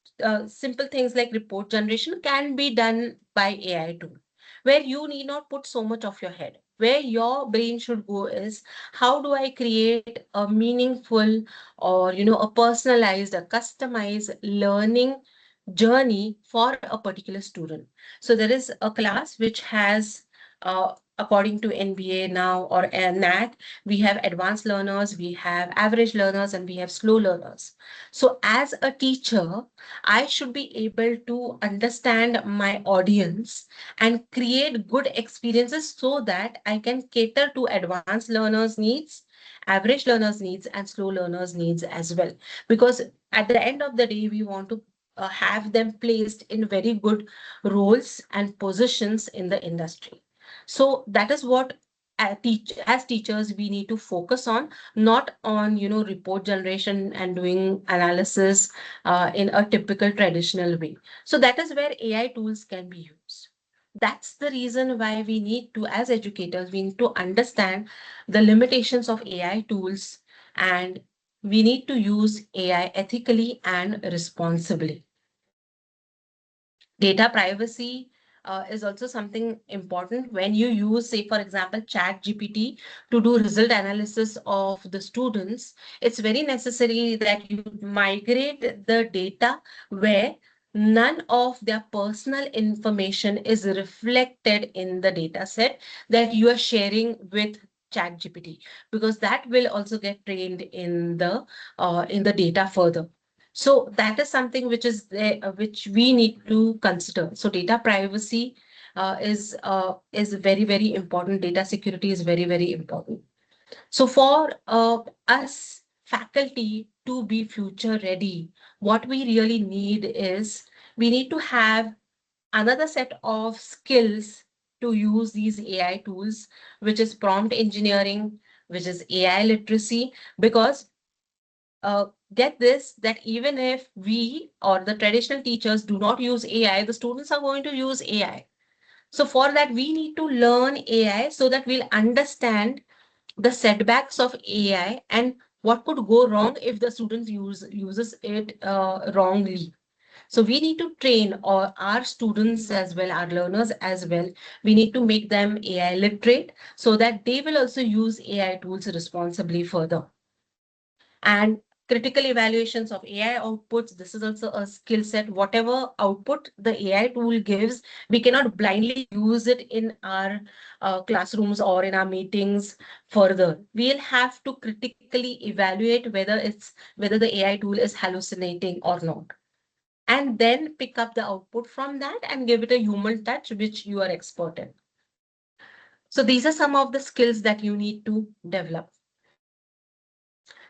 simple things like report generation can be done by AI tool, where you need not put so much of your head. Where your brain should go is, how do I create a meaningful, or a personalized, a customized learning journey for a particular student. So there is a class which has, according to NBA now, or NAT, we have advanced learners, we have average learners, and we have slow learners. So as a teacher, I should be able to understand my audience and create good experiences so that I can cater to advanced learners' needs, average learners' needs, and slow learners' needs as well. Because at the end of the day, we want to have them placed in very good roles and positions in the industry. So that is what as teachers we need to focus on, not on report generation and doing analysis in a typical traditional way. So that is where AI tools can be used. That's the reason why we need to, as educators, we need to understand the limitations of AI tools, and we need to use AI ethically and responsibly. Data privacy is also something important. When you use, say, for example, Chat GPT to do result analysis of the students, it's very necessary that you migrate the data where none of their personal information is reflected in the data set that you are sharing with Chat GPT, because that will also get trained in the data further. So that is something which is there, which we need to consider. So data privacy is very, very important. Data security is very, very important. So for us faculty to be future ready, what we really need is, we need to have another set of skills to use these AI tools, which is prompt engineering, which is AI literacy, because uh, get this, that even if we or the traditional teachers do not use AI, the students are going to use AI. So for that, we need to learn AI so that we'll understand the setbacks of AI and what could go wrong if the student uses it wrongly. So we need to train our students as well, our learners as well. We need to make them AI literate so that they will also use AI tools responsibly further. And critical evaluations of AI outputs. This is also a skill set. Whatever output the AI tool gives, we cannot blindly use it in our classrooms or in our meetings further. We'll have to critically evaluate whether the AI tool is hallucinating or not, and then pick up the output from that and give it a human touch, which you are expert in. So these are some of the skills that you need to develop.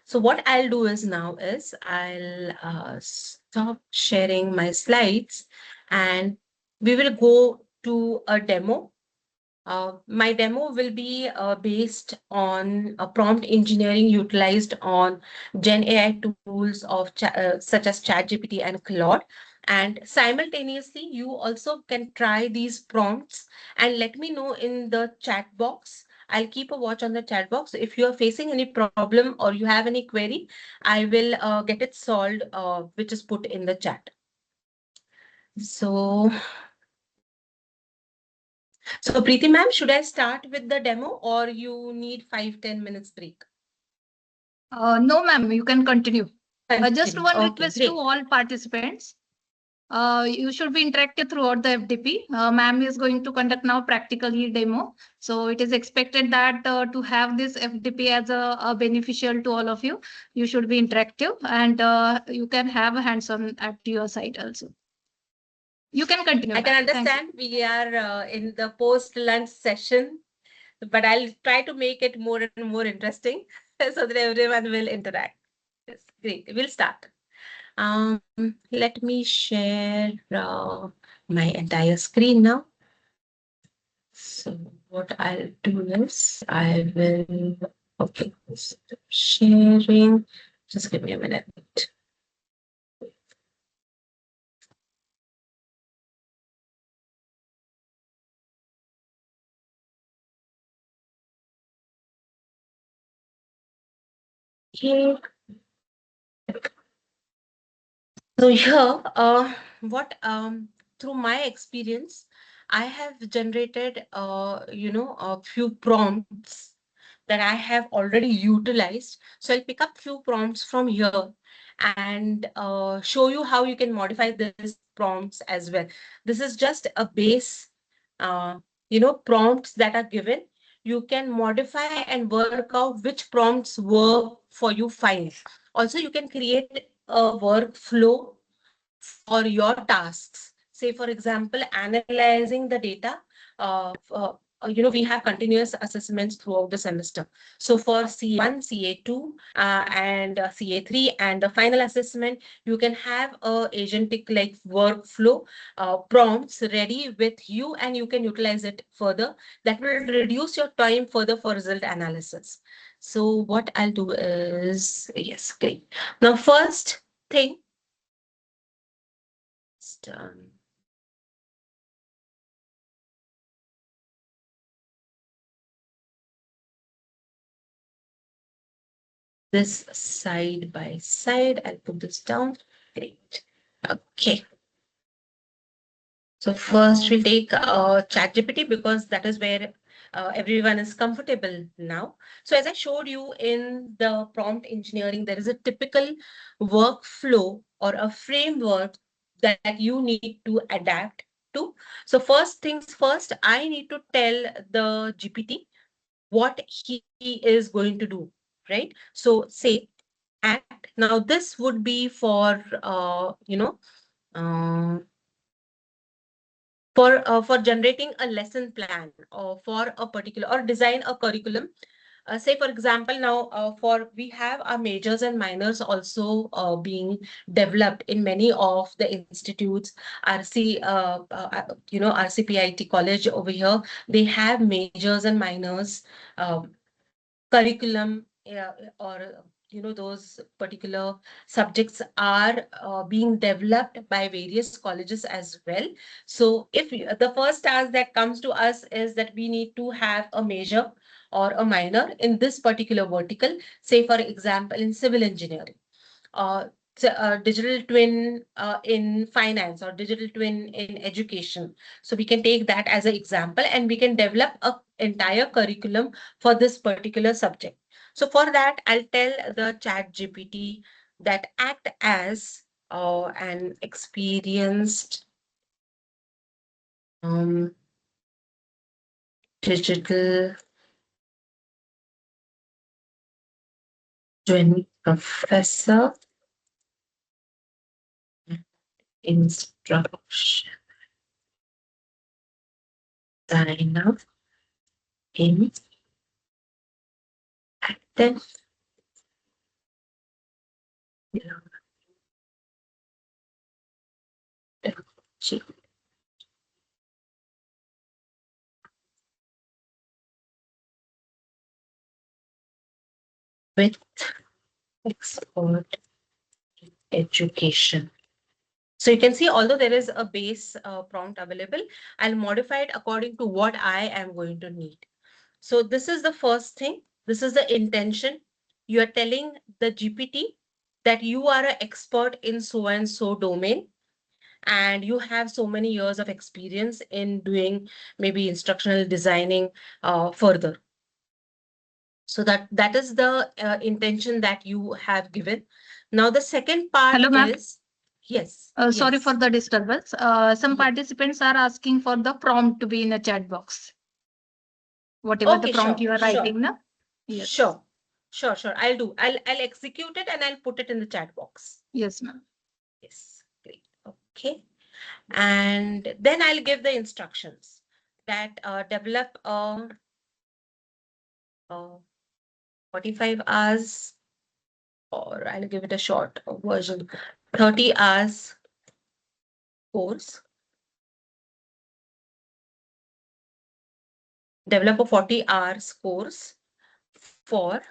So what I'll do is now is I'll stop sharing my slides, and we will go to a demo. My demo will be based on a prompt engineering utilized on Gen AI tools of such as ChatGPT and Claude. And simultaneously, you also can try these prompts and let me know in the chat box. I'll keep a watch on the chat box. If you are facing any problem or you have any query, I will get it solved, which is put in the chat. So Preeti ma'am, should I start with the demo or you need 5-10 minutes break? No, ma'am, you can continue. Just Continue. one Okay, request great. to all participants. You should be interactive throughout the FDP. Ma'am is going to conduct now practically demo. So it is expected that to have this FDP as a beneficial to all of you, you should be interactive and you can have a hands-on at your site also. You can continue. I can ma'am. Thank you. understand we are in the post-lunch session, but I'll try to make it more and more interesting so that everyone will interact. Yes, great. We'll start. Let me share my entire screen now. So what I'll do is I will, okay, sharing. Just give me a minute. Okay. So here, what through my experience, I have generated a few prompts that I have already utilized. So I'll pick up few prompts from here and show you how you can modify these prompts as well. This is just a base, prompts that are given. You can modify and work out which prompts work for you fine. Also, you can create a workflow for your tasks. Say, for example, analyzing the data. We have continuous assessments throughout the semester. So for CA1, CA2, and CA3, and the final assessment, you can have a agentic like workflow prompts ready with you, and you can utilize it further. That will reduce your time further for result analysis. So what I'll do is, yes, great. Now, first thing, done. This side by side. I'll put this down. Great. Okay. So first we'll take ChatGPT because that is where everyone is comfortable now. So as I showed you in the prompt engineering, there is a typical workflow or a framework that you need to adapt to. So first things first, I need to tell the GPT what he is going to do, right? So say act. Now this would be for um, for generating a lesson plan or for a particular or design a curriculum. Say for example, now for we have our majors and minors also being developed in many of the institutes. RC, RCPIT college over here, they have majors and minors curriculum, or those particular subjects are being developed by various colleges as well. So if the first task that comes to us is that we need to have a major or a minor in this particular vertical, say for example in civil engineering, uh, digital twin in finance or digital twin in education. So we can take that as an example and we can develop a entire curriculum for this particular subject. So for that, I'll tell the chat GPT that act as an experienced digital twin professor instruction designer in active technology with expert education. So you can see, although there is a base prompt available, I'll modify it according to what I am going to need. So this is the first thing. This is the intention. You are telling the GPT that you are an expert in so and so domain, and you have so many years of experience in doing maybe instructional designing further. So that is the intention that you have given. Now the second part Hello, ma'am. is, Yes. Sorry yes. for the disturbance. Some Yeah. participants are asking for the prompt to be in a chat box. Whatever the Okay, prompt sure, you are sure. writing, na? Yes. Sure. Sure. I'll execute it and I'll put it in the chat box. Yes, ma'am. Yes. Great. Okay. And then I'll give the instructions that develop a 45 hours, or I'll give it a short version, 30 hours course. Develop a 40 hours course for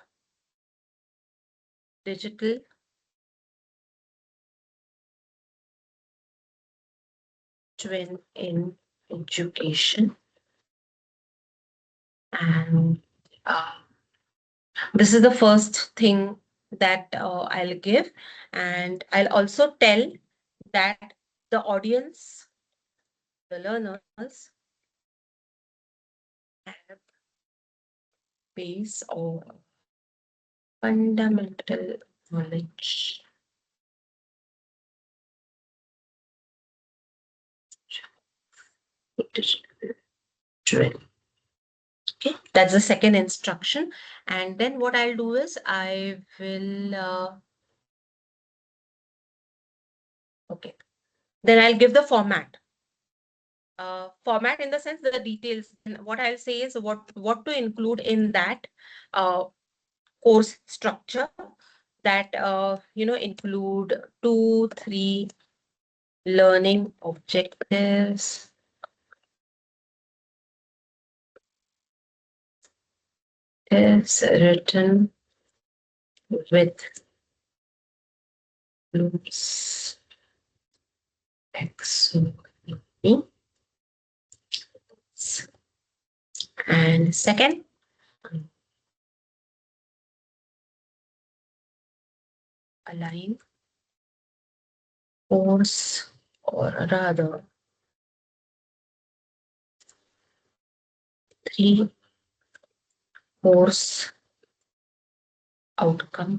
digital twin in education. And this is the first thing that I'll give. And I'll also tell that the audience, the learners, have base or fundamental knowledge digital twin. Okay, that's the second instruction. And then what I'll do is I will, okay, then I'll give the format. Format in the sense that the details. And what I'll say is what to include in that course structure, that include 2, 3 learning objectives, is written with loops taxonomy. And second, align course, or rather 3 course outcome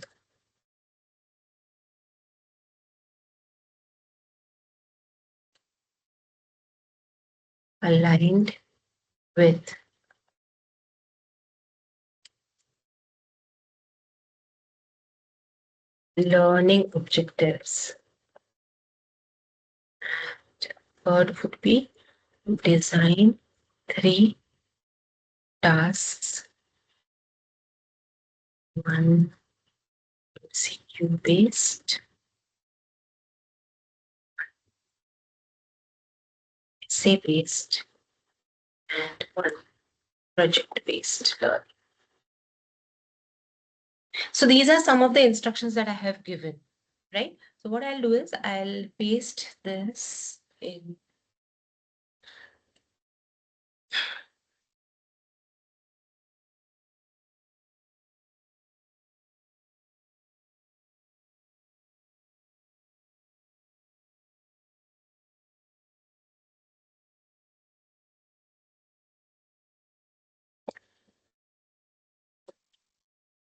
aligned with learning objectives. Third would be design 3 tasks, 1 MCQ based, essay based, and 1 project based learning. So these are some of the instructions that I have given, right? So what I'll do is I'll paste this in.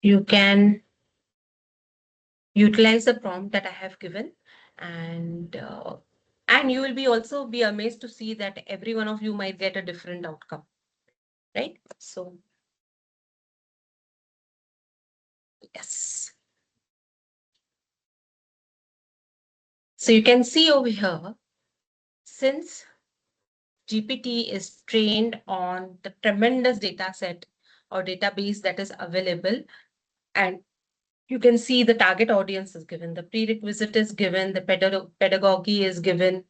You can utilize the prompt that I have given, and you will be also be amazed to see that every one of you might get a different outcome, right? So yes. So you can see over here, since GPT is trained on the tremendous data set or database that is available, and you can see the target audience is given, the prerequisite is given, the pedagogy is given,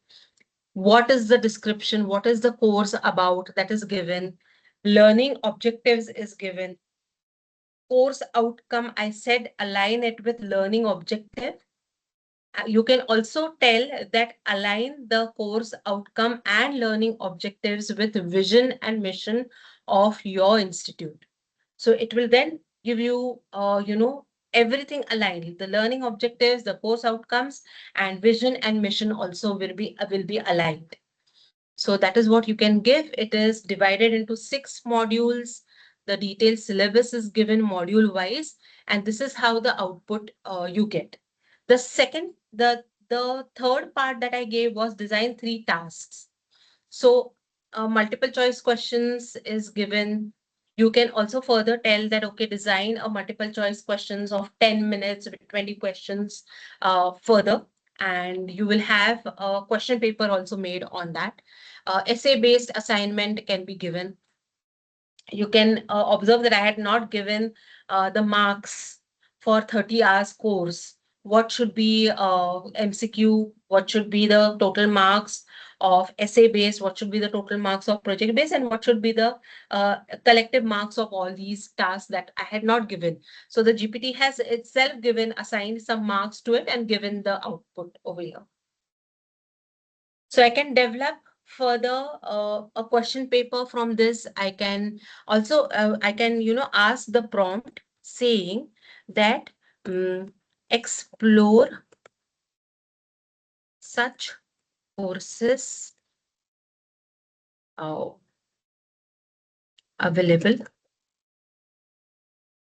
what is the description, what is the course about, that is given, learning objectives is given, course outcome, I said align it with learning objective. You can also tell that align the course outcome and learning objectives with vision and mission of your institute. So it will then give you, everything aligned. The learning objectives, the course outcomes, and vision and mission also will be aligned. So that is what you can give. It is divided into 6 modules. The detailed syllabus is given module wise, and this is how the output you get. The second, the the third part that I gave was design 3 tasks. So multiple choice questions is given. You can also further tell that, okay, design a multiple choice questions of 10 minutes with 20 questions further. And you will have a question paper also made on that. Essay-based assignment can be given. You can observe that I had not given the marks for 30 hours course. What should be MCQ? What should be the total marks of essay base? What should be the total marks of project base? And what should be the collective marks of all these tasks that I had not given? So the GPT has itself given, assigned some marks to it and given the output over here. So I can develop further a question paper from this. I can also, I can, ask the prompt saying that explore such courses available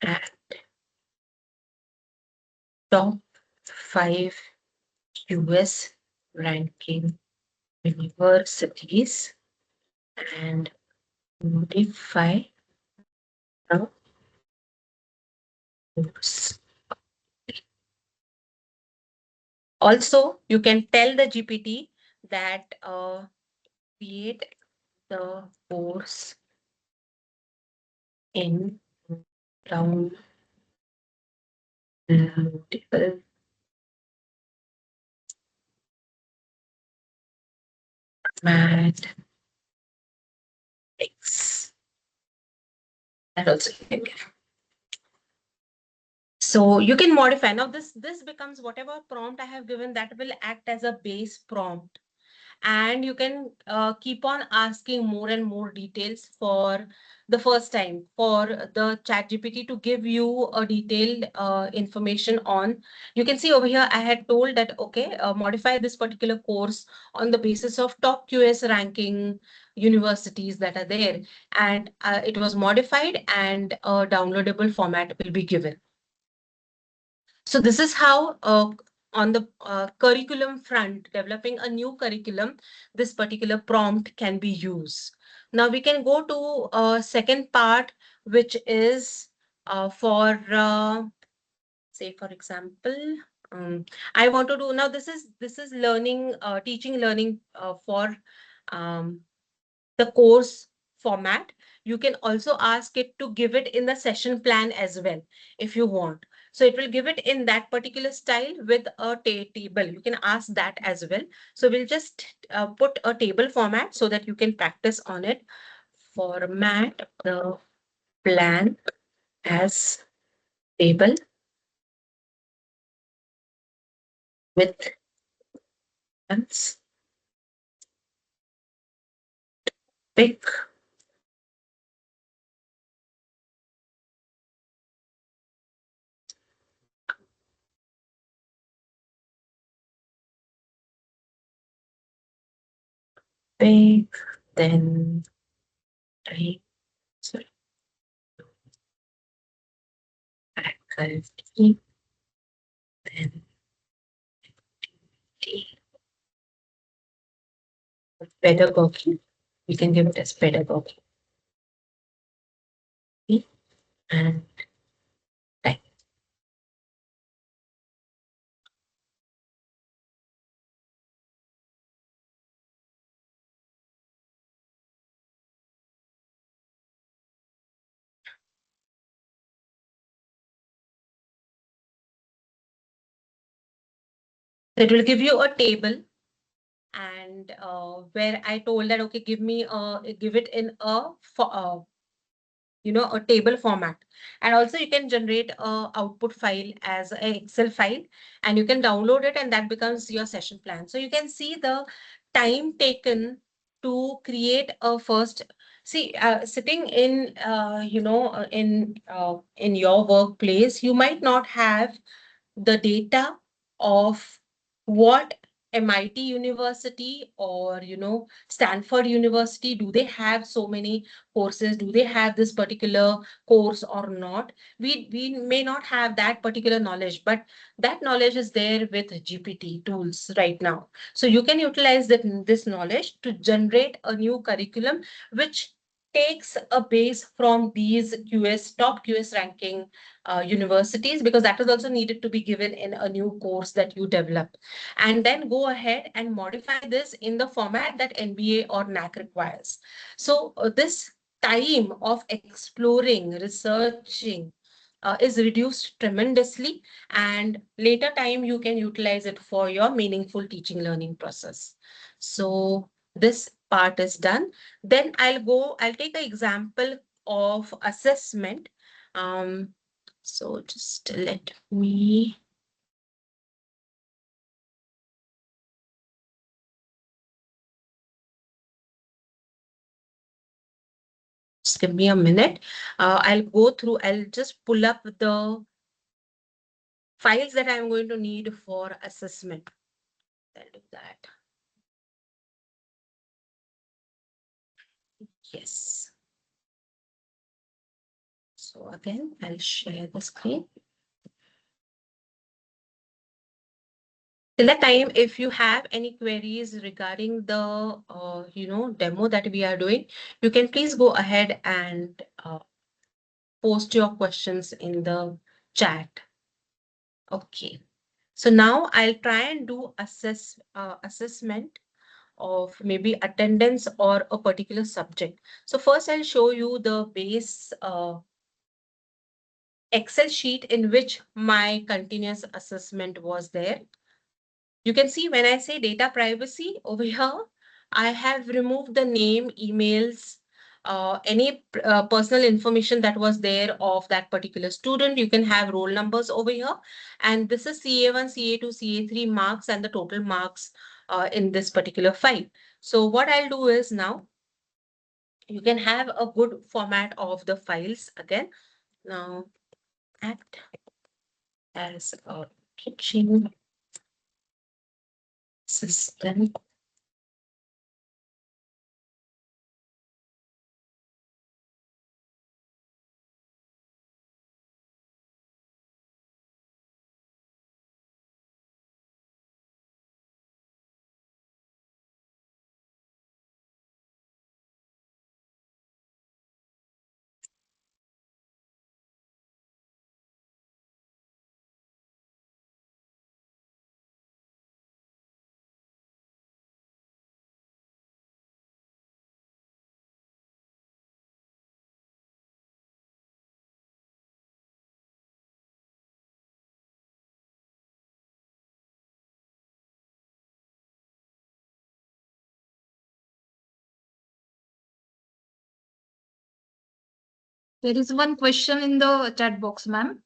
at top 5 US ranking universities and modify the course. Also, you can tell the GPT that create the course in downloadable mathematics. That also you can give. So you can modify. Now this becomes whatever prompt I have given, that will act as a base prompt. And you can keep on asking more and more details for the first time for the chat GPT to give you a detailed information on. You can see over here, I had told that, okay, modify this particular course on the basis of top QS ranking universities that are there. And it was modified and a downloadable format will be given. So this is how on the curriculum front, developing a new curriculum, this particular prompt can be used. Now we can go to a second part, which is for, say, for example, I want to do, now this is learning, teaching learning for the course format. You can also ask it to give it in the session plan as well, if you want. So it will give it in that particular style with a table. You can ask that as well. So we'll just put a table format so that you can practice on it. Format the plan as table with pick pick, then type, sorry, faculty, then pedagogy. We can give it as pedagogy. And type. It will give you a table, and where I told that, okay, give it in a a table format. And also you can generate a output file as an Excel file, and you can download it, and that becomes your session plan. So you can see the time taken to create a first. See, sitting in in your workplace, you might not have the data of what MIT University or, Stanford University, do they have so many courses? Do they have this particular course or not? We may not have that particular knowledge, but that knowledge is there with GPT tools right now. So you can utilize this knowledge to generate a new curriculum, which takes a base from these top QS ranking universities, because that is also needed to be given in a new course that you develop, and then go ahead and modify this in the format that NBA or NAC requires. So this time of exploring, researching is reduced tremendously, and later time you can utilize it for your meaningful teaching learning process. So this part is done. Then I'll take an example of assessment. So just let me. Just give me a minute. I'll just pull up the files that I'm going to need for assessment. I'll do that. Yes. So again, I'll share the screen. Till that time, if you have any queries regarding the demo that we are doing, you can please go ahead and post your questions in the chat. Okay. So now I'll try and do assessment of maybe attendance or a particular subject. So first I'll show you the base Excel sheet in which my continuous assessment was there. You can see when I say data privacy over here, I have removed the name, emails, any personal information that was there of that particular student. You can have roll numbers over here. And this is CA1, CA2, CA3 marks and the total marks in this particular file. So what I'll do is now, you can have a good format of the files again. Now, act as a teaching assistant. There is one question in the chat box, ma'am.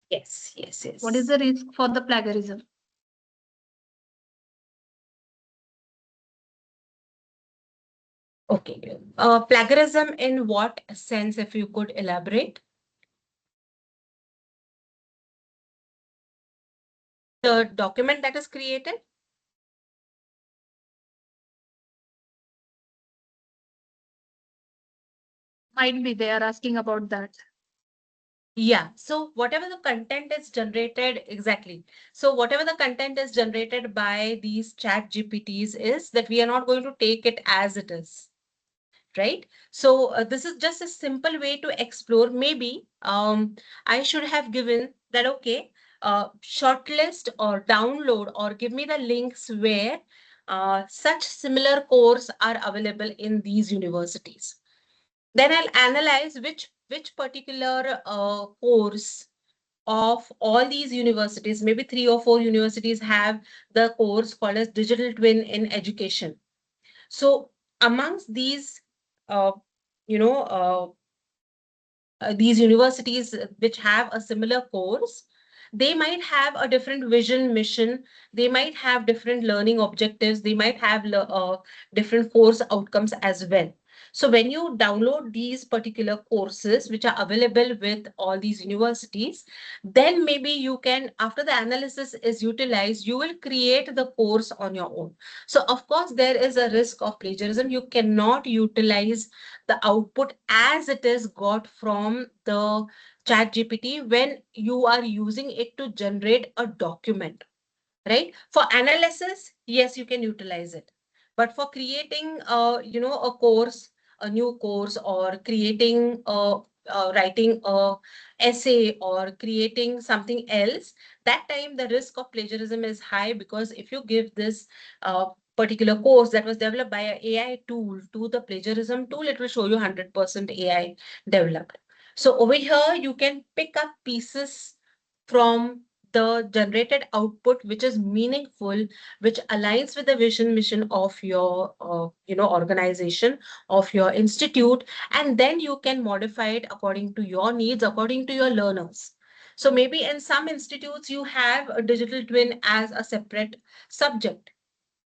Yes, yes, yes. What is the risk for the plagiarism? Okay. Plagiarism in what sense, if you could elaborate? The document that is created? Might be they are asking about that. Yeah. So whatever the content is generated, exactly. So whatever the content is generated by these chat GPTs is that we are not going to take it as it is. Right? So this is just a simple way to explore. Maybe I should have given that, okay, shortlist or download or give me the links where such similar course are available in these universities. Then I'll analyze which particular course of all these universities, maybe 3 or 4 universities have the course called as Digital Twin in Education. So amongst these, uh, these universities which have a similar course, they might have a different vision, mission. They might have different learning objectives. They might have different course outcomes as well. So when you download these particular courses, which are available with all these universities, then maybe you can, after the analysis is utilized, you will create the course on your own. So of course, there is a risk of plagiarism. You cannot utilize the output as it is got from the chat GPT when you are using it to generate a document, right? For analysis, yes, you can utilize it. But for creating, a course, a new course, or creating writing a essay or creating something else, that time the risk of plagiarism is high, because if you give this particular course that was developed by an AI tool to the plagiarism tool, it will show you 100% AI developed. So over here, you can pick up pieces from the generated output which is meaningful, which aligns with the vision mission of your organization, of your institute, and then you can modify it according to your needs, according to your learners. So maybe in some institutes you have a digital twin as a separate subject,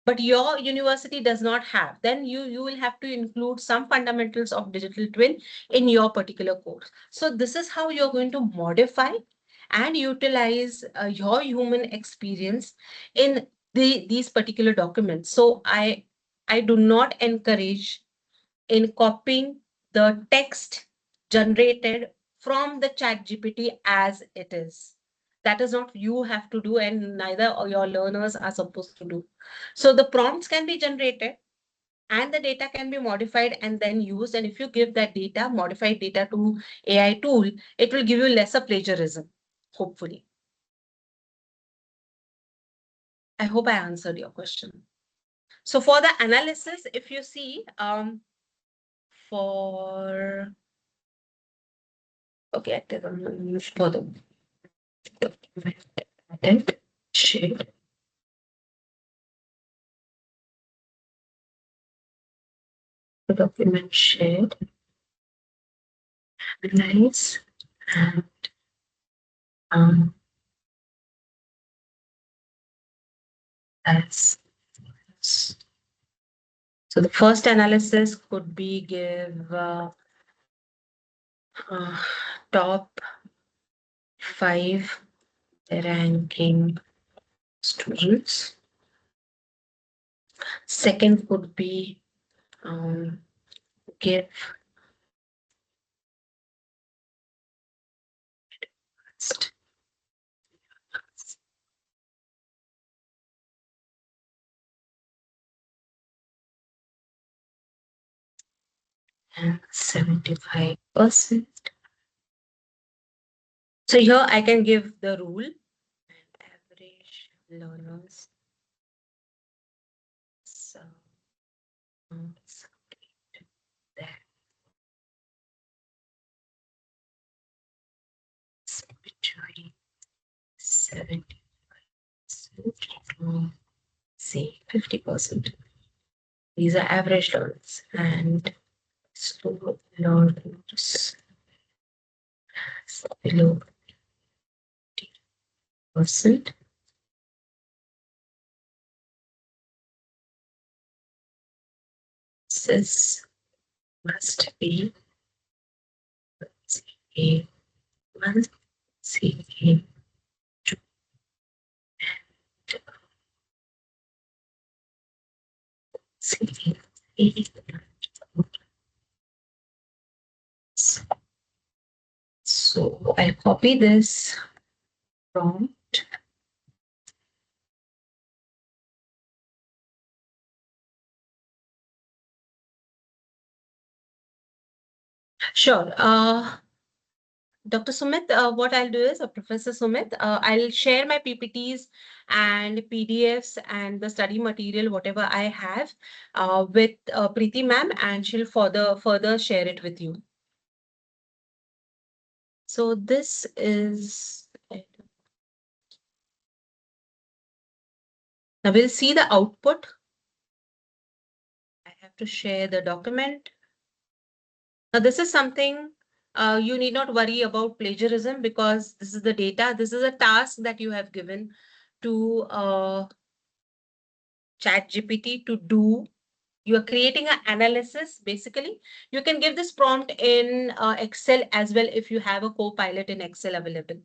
but your university does not have, then you will have to include some fundamentals of digital twin in your particular course. So this is how you're going to modify and utilize your human experience in these particular documents. So I do not encourage in copying the text generated from the chat GPT as it is. That is not you have to do, and neither your learners are supposed to do. So the prompts can be generated and the data can be modified and then used. And if you give that data, modified data to AI tool, it will give you lesser plagiarism, hopefully. I hope I answered your question. So for the analysis, if you see, for okay, for the document content shared, the document shared, analyze, and that's so the first analysis could be give top 5 ranking students. Second could be give and 75%. So here I can give the rule and average learners. So that between 70% to say 50%. These are average learners, and slow learners below 50%. This must be CA1, CA2, CA3. So I'll copy this prompt. Sure. Dr. Sumit, what I'll do is, Professor Sumit, I'll share my PPTs and PDFs and the study material, whatever I have, with Preeti ma'am, and she'll further share it with you. So this is it. Now we'll see the output. I have to share the document. Now this is something you need not worry about plagiarism, because this is the data. This is a task that you have given to ChatGPT to do You are creating an analysis. Basically, you can give this prompt in Excel as well if you have a Copilot in Excel available.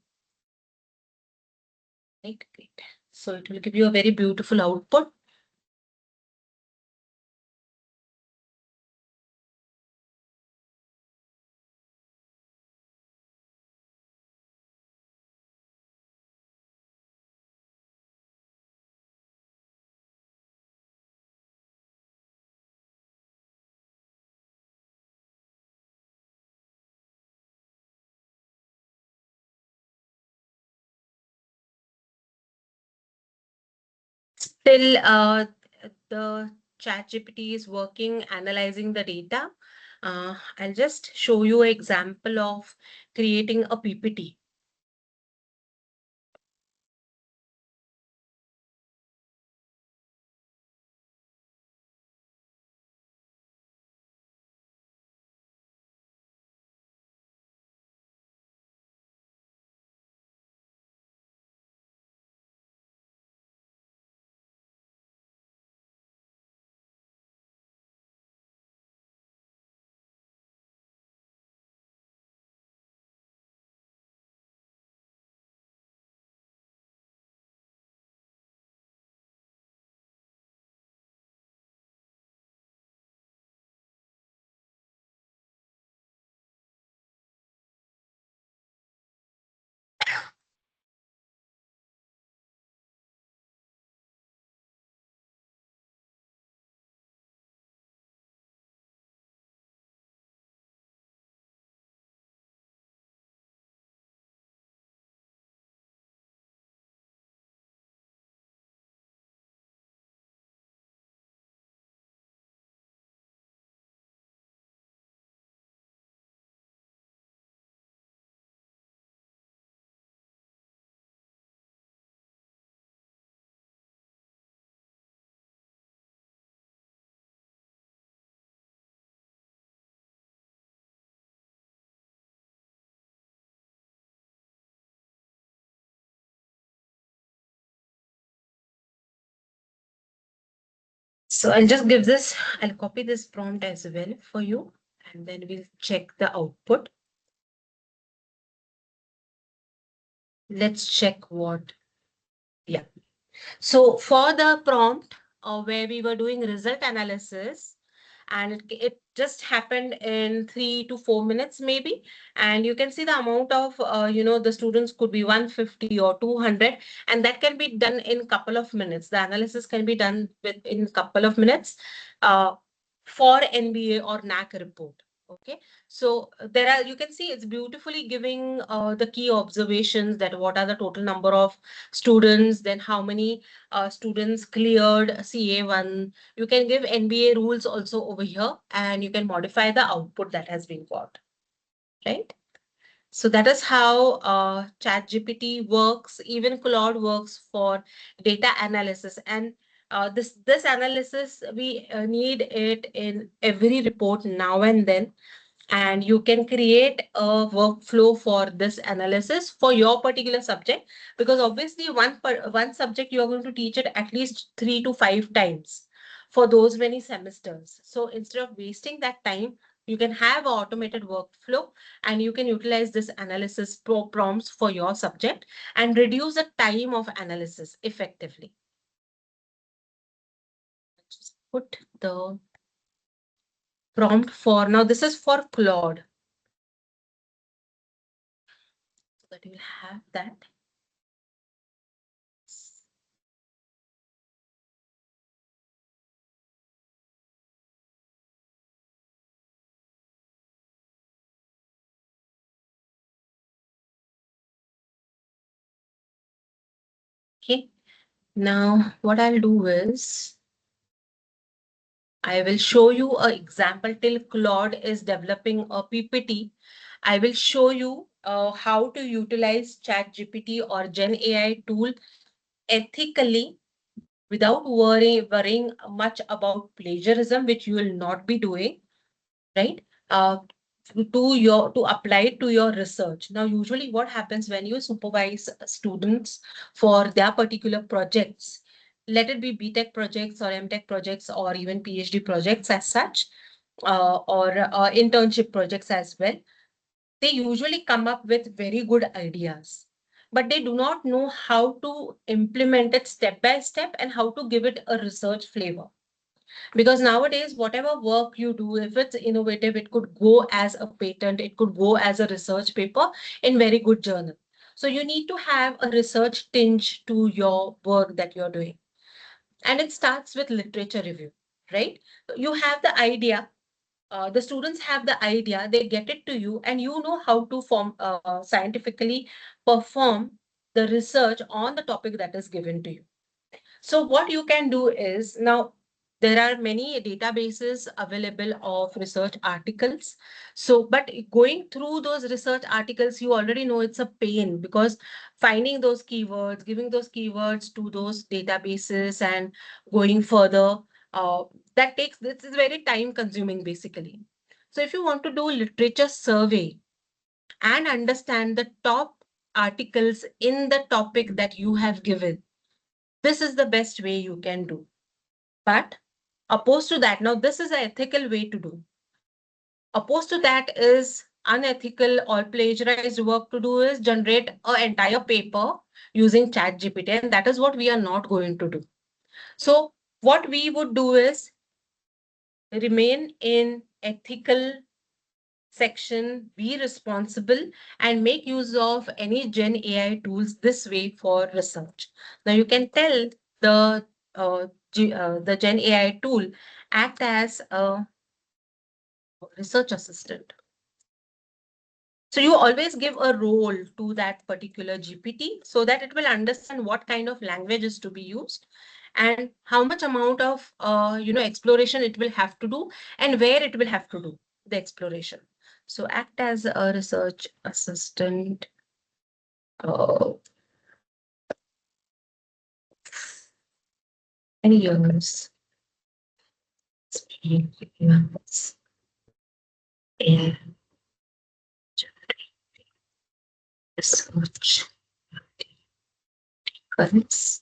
Right, great. So it will give you a very beautiful output. Still, the ChatGPT is working, analyzing the data. I'll just show you an example of creating a PPT. So I'll just give this, I'll copy this prompt as well for you, and then we'll check the output. Let's check what, yeah. So for the prompt where we were doing result analysis, and it just happened in 3 to 4 minutes maybe, and you can see the amount of the students could be 150 or 200, and that can be done in couple of minutes. The analysis can be done in couple of minutes for NBA or NAC report. Okay, so there are, you can see it's beautifully giving the key observations, that what are the total number of students, then how many students cleared CA1. You can give NBA rules also over here, and you can modify the output that has been got, right? So that is how ChatGPT works. Even Claude works for data analysis. And this analysis, we need it in every report now and then. And you can create a workflow for this analysis for your particular subject, because obviously one subject you are going to teach it at least 3 to 5 times for those many semesters. So instead of wasting that time, you can have an automated workflow, and you can utilize this analysis prompts for your subject and reduce the time of analysis effectively. Just put the prompt for, now this is for Claude, so that you'll have that. Okay, now what I'll do is I will show you an example till Claude is developing a PPT. I will show you how to utilize ChatGPT or Gen AI tool ethically without worrying much about plagiarism, which you will not be doing, right? To apply it to your research. Now, usually what happens when you supervise students for their particular projects, let it be BTech projects or MTech projects or even PhD projects as such, or internship projects as well. They usually come up with very good ideas, but they do not know how to implement it step by step and how to give it a research flavor. Because nowadays, whatever work you do, if it's innovative, it could go as a patent, it could go as a research paper in very good journal. So you need to have a research tinge to your work that you're doing. And it starts with literature review, right? You have the idea, the students have the idea, they get it to you, and you know how to scientifically perform the research on the topic that is given to you. So what you can do is, now there are many databases available of research articles. So, but going through those research articles, you already know it's a pain, because finding those keywords, giving those keywords to those databases and going further, uh, this is very time consuming basically. So if you want to do literature survey and understand the top articles in the topic that you have given, this is the best way you can do. But opposed to that, now this is an ethical way to do. Opposed to that is unethical or plagiarized work to do is generate an entire paper using ChatGPT, and that is what we are not going to do. So what we would do is remain in ethical section, be responsible, and make use of any Gen AI tools this way for research. Now you can tell the Gen AI tool act as a research assistant. So you always give a role to that particular GPT so that it will understand what kind of language is to be used and how much amount of exploration it will have to do and where it will have to do the exploration. So act as a research assistant. Many years experience in research. Correct.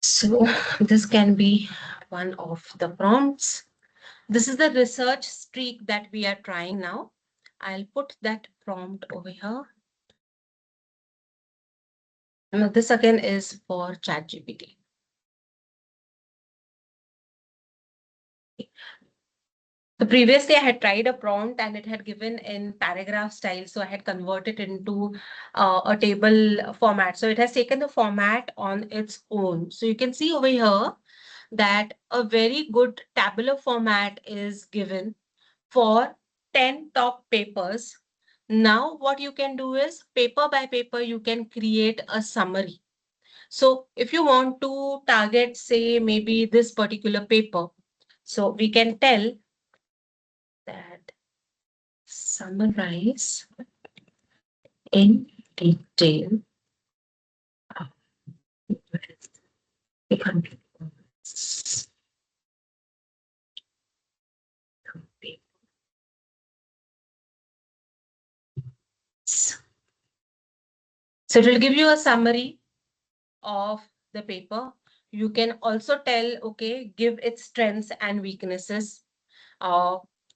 So this can be one of the prompts. This is the research streak that we are trying now. I'll put that prompt over here. Now this again is for ChatGPT. So previously I had tried a prompt and it had given in paragraph style. So I had converted it into a table format. So it has taken the format on its own. So you can see over here that a very good tabular format is given for 10 top papers. Now what you can do is paper by paper, you can create a summary. So if you want to target, say, maybe this particular paper, so we can tell that summarize in detail so it will give you a summary of the paper. You can also tell, okay, give its strengths and weaknesses.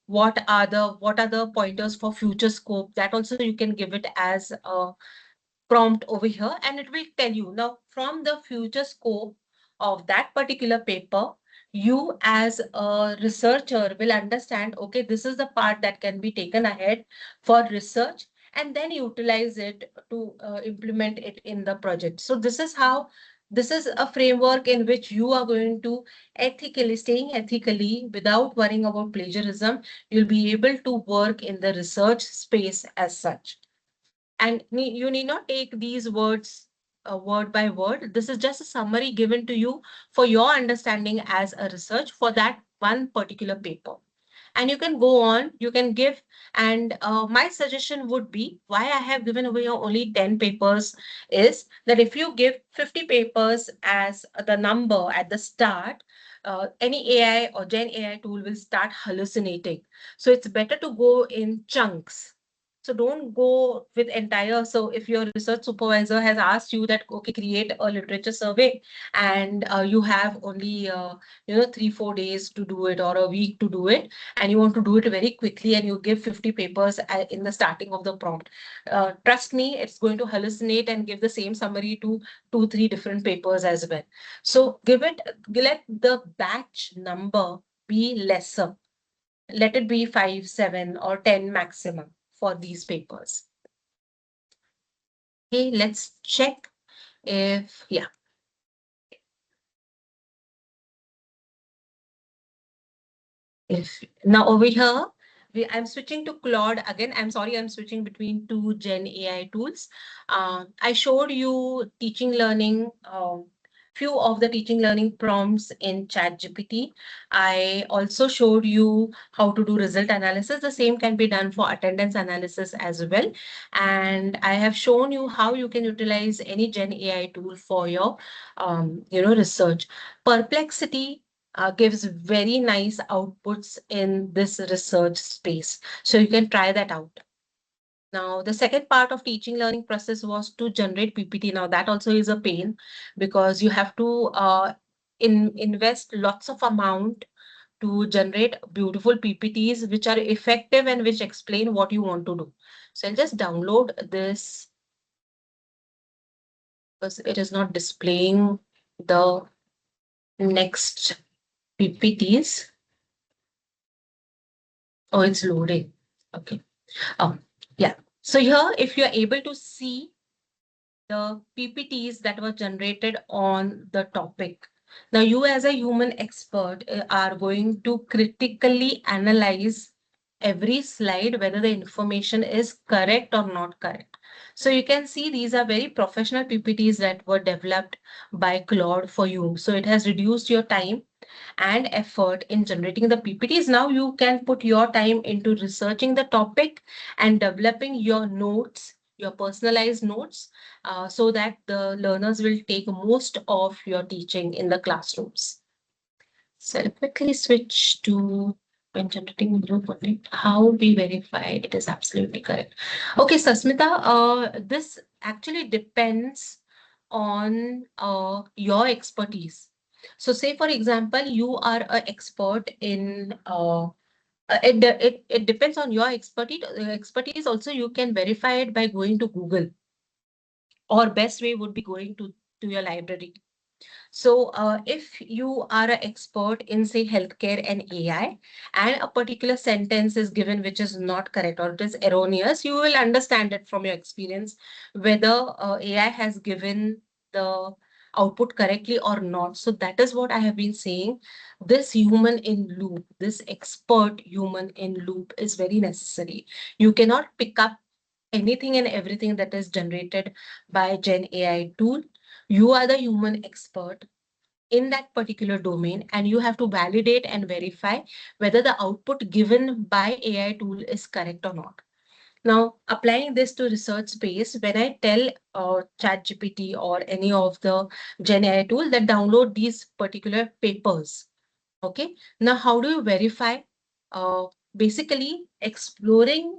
What are the pointers for future scope? That also you can give it as a prompt over here, and it will tell you now from the future scope of that particular paper, you as a researcher will understand, okay, this is the part that can be taken ahead for research and then utilize it to implement it in the project. So this is a framework in which you are going to staying ethically without worrying about plagiarism. You'll be able to work in the research space as such. And you need not take these words word by word. This is just a summary given to you for your understanding as a research for that one particular paper. And you can go on, you can give, and my suggestion would be why I have given away only 10 papers is that if you give 50 papers as the number at the start, any AI or Gen AI tool will start hallucinating. So it's better to go in chunks. So don't go with entire. So if your research supervisor has asked you that, okay, create a literature survey, and you have only 3-4 days to do it or a week to do it, and you want to do it very quickly, and you give 50 papers in the starting of the prompt, trust me, it's going to hallucinate and give the same summary to 2-3 different papers as well. So let the batch number be lesser. Let it be 5, 7, or 10 maximum for these papers. Okay, let's check if, yeah. If now over here, I'm switching to Claude again. I'm sorry, I'm switching between two Gen AI tools. I showed you teaching learning, few of the teaching learning prompts in ChatGPT. I also showed you how to do result analysis. The same can be done for attendance analysis as well. And I have shown you how you can utilize any Gen AI tool for your, research. Perplexity gives very nice outputs in this research space. So you can try that out. Now, the second part of teaching learning process was to generate PPT. Now, that also is a pain because you have to invest lots of amount to generate beautiful PPTs, which are effective and which explain what you want to do. So I'll just download this because it is not displaying the next PPTs. Oh, it's loading. Okay. Yeah. So here, if you're able to see the PPTs that were generated on the topic. Now, you as a human expert are going to critically analyze every slide, whether the information is correct or not correct. So you can see these are very professional PPTs that were developed by Claude for you. So it has reduced your time and effort in generating the PPTs. Now you can put your time into researching the topic and developing your notes, your personalized notes, so that the learners will take most of your teaching in the classrooms. So I'll quickly switch to when generating group content, how we verify it is absolutely correct. Okay, Sasmita, this actually depends on your expertise. So say, for example, you are an expert in it depends on your expertise. Expertise also you can verify it by going to Google, or best way would be going to your library. So if you are an expert in, say, healthcare and AI, and a particular sentence is given which is not correct or it is erroneous, you will understand it from your experience whether AI has given the output correctly or not. So that is what I have been saying. This human in loop, this expert human in loop is very necessary. You cannot pick up anything and everything that is generated by Gen AI tool. You are the human expert in that particular domain, and you have to validate and verify whether the output given by AI tool is correct or not. Now, applying this to research space, when I tell ChatGPT or any of the Gen AI tool that download these particular papers, okay, now how do you verify? Basically, exploring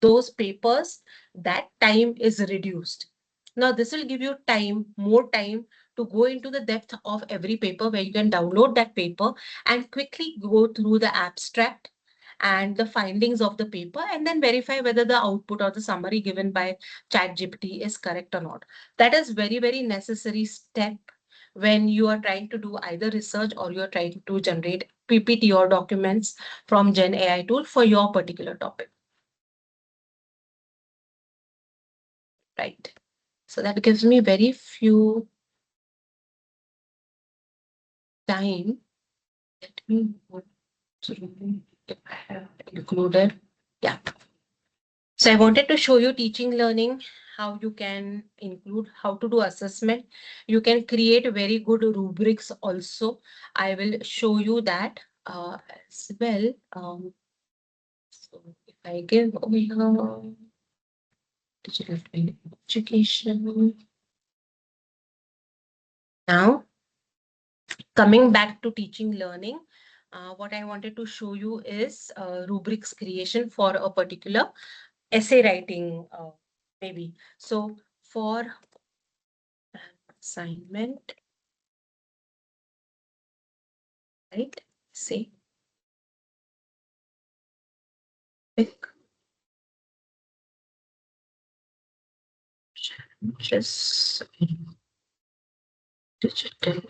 those papers, that time is reduced. Now, this will give you more time to go into the depth of every paper where you can download that paper and quickly go through the abstract and the findings of the paper, and then verify whether the output or the summary given by ChatGPT is correct or not. That is very, very necessary step when you are trying to do either research or you are trying to generate PPT or documents from Gen AI tool for your particular topic. Right. So that gives me very few time. Let me go through if I have included. Yeah. So I wanted to show you teaching learning, how you can include, how to do assessment. You can create very good rubrics also. I will show you that as well. So if I give over here, digital training education. Now, coming back to teaching learning, what I wanted to show you is rubrics creation for a particular essay writing, maybe. So for assignment, right? Say, pick challenges in digital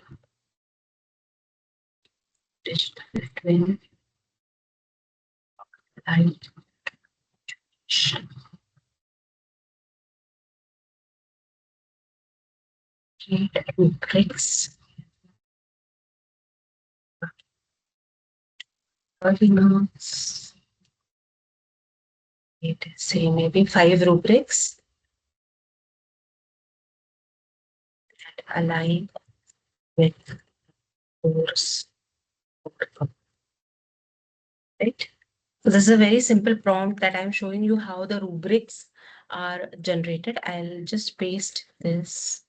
twin light rubrics. Notes. It say maybe 5 rubrics that align with course outcome. Right? So this is a very simple prompt that I'm showing you how the rubrics are generated. I'll just paste this.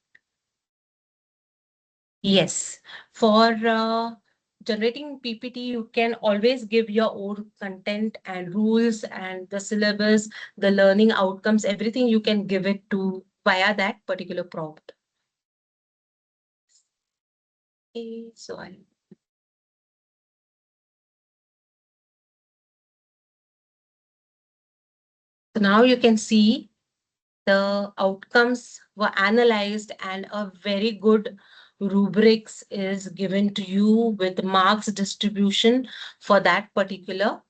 Yes, for generating PPT, you can always give your own content and rules and the syllabus, the learning outcomes, everything you can give it to via that particular prompt. Okay, so now you can see the outcomes were analyzed and a very good rubrics is given to you with marks distribution for that particular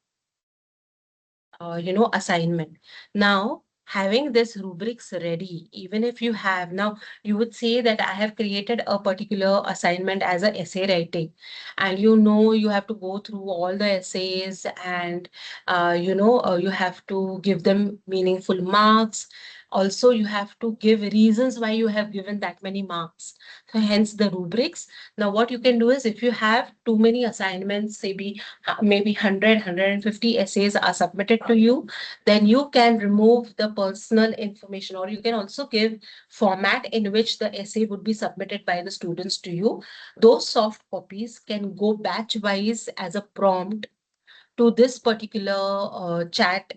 assignment. Now, having this rubrics ready, even if you have now, you would say that I have created a particular assignment as an essay writing, and you have to go through all the essays and you have to give them meaningful marks. Also, you have to give reasons why you have given that many marks. So hence the rubrics. Now, what you can do is if you have too many assignments, maybe 150 essays are submitted to you, then you can remove the personal information, or you can also give format in which the essay would be submitted by the students to you. Those soft copies can go batch wise as a prompt to this particular chat,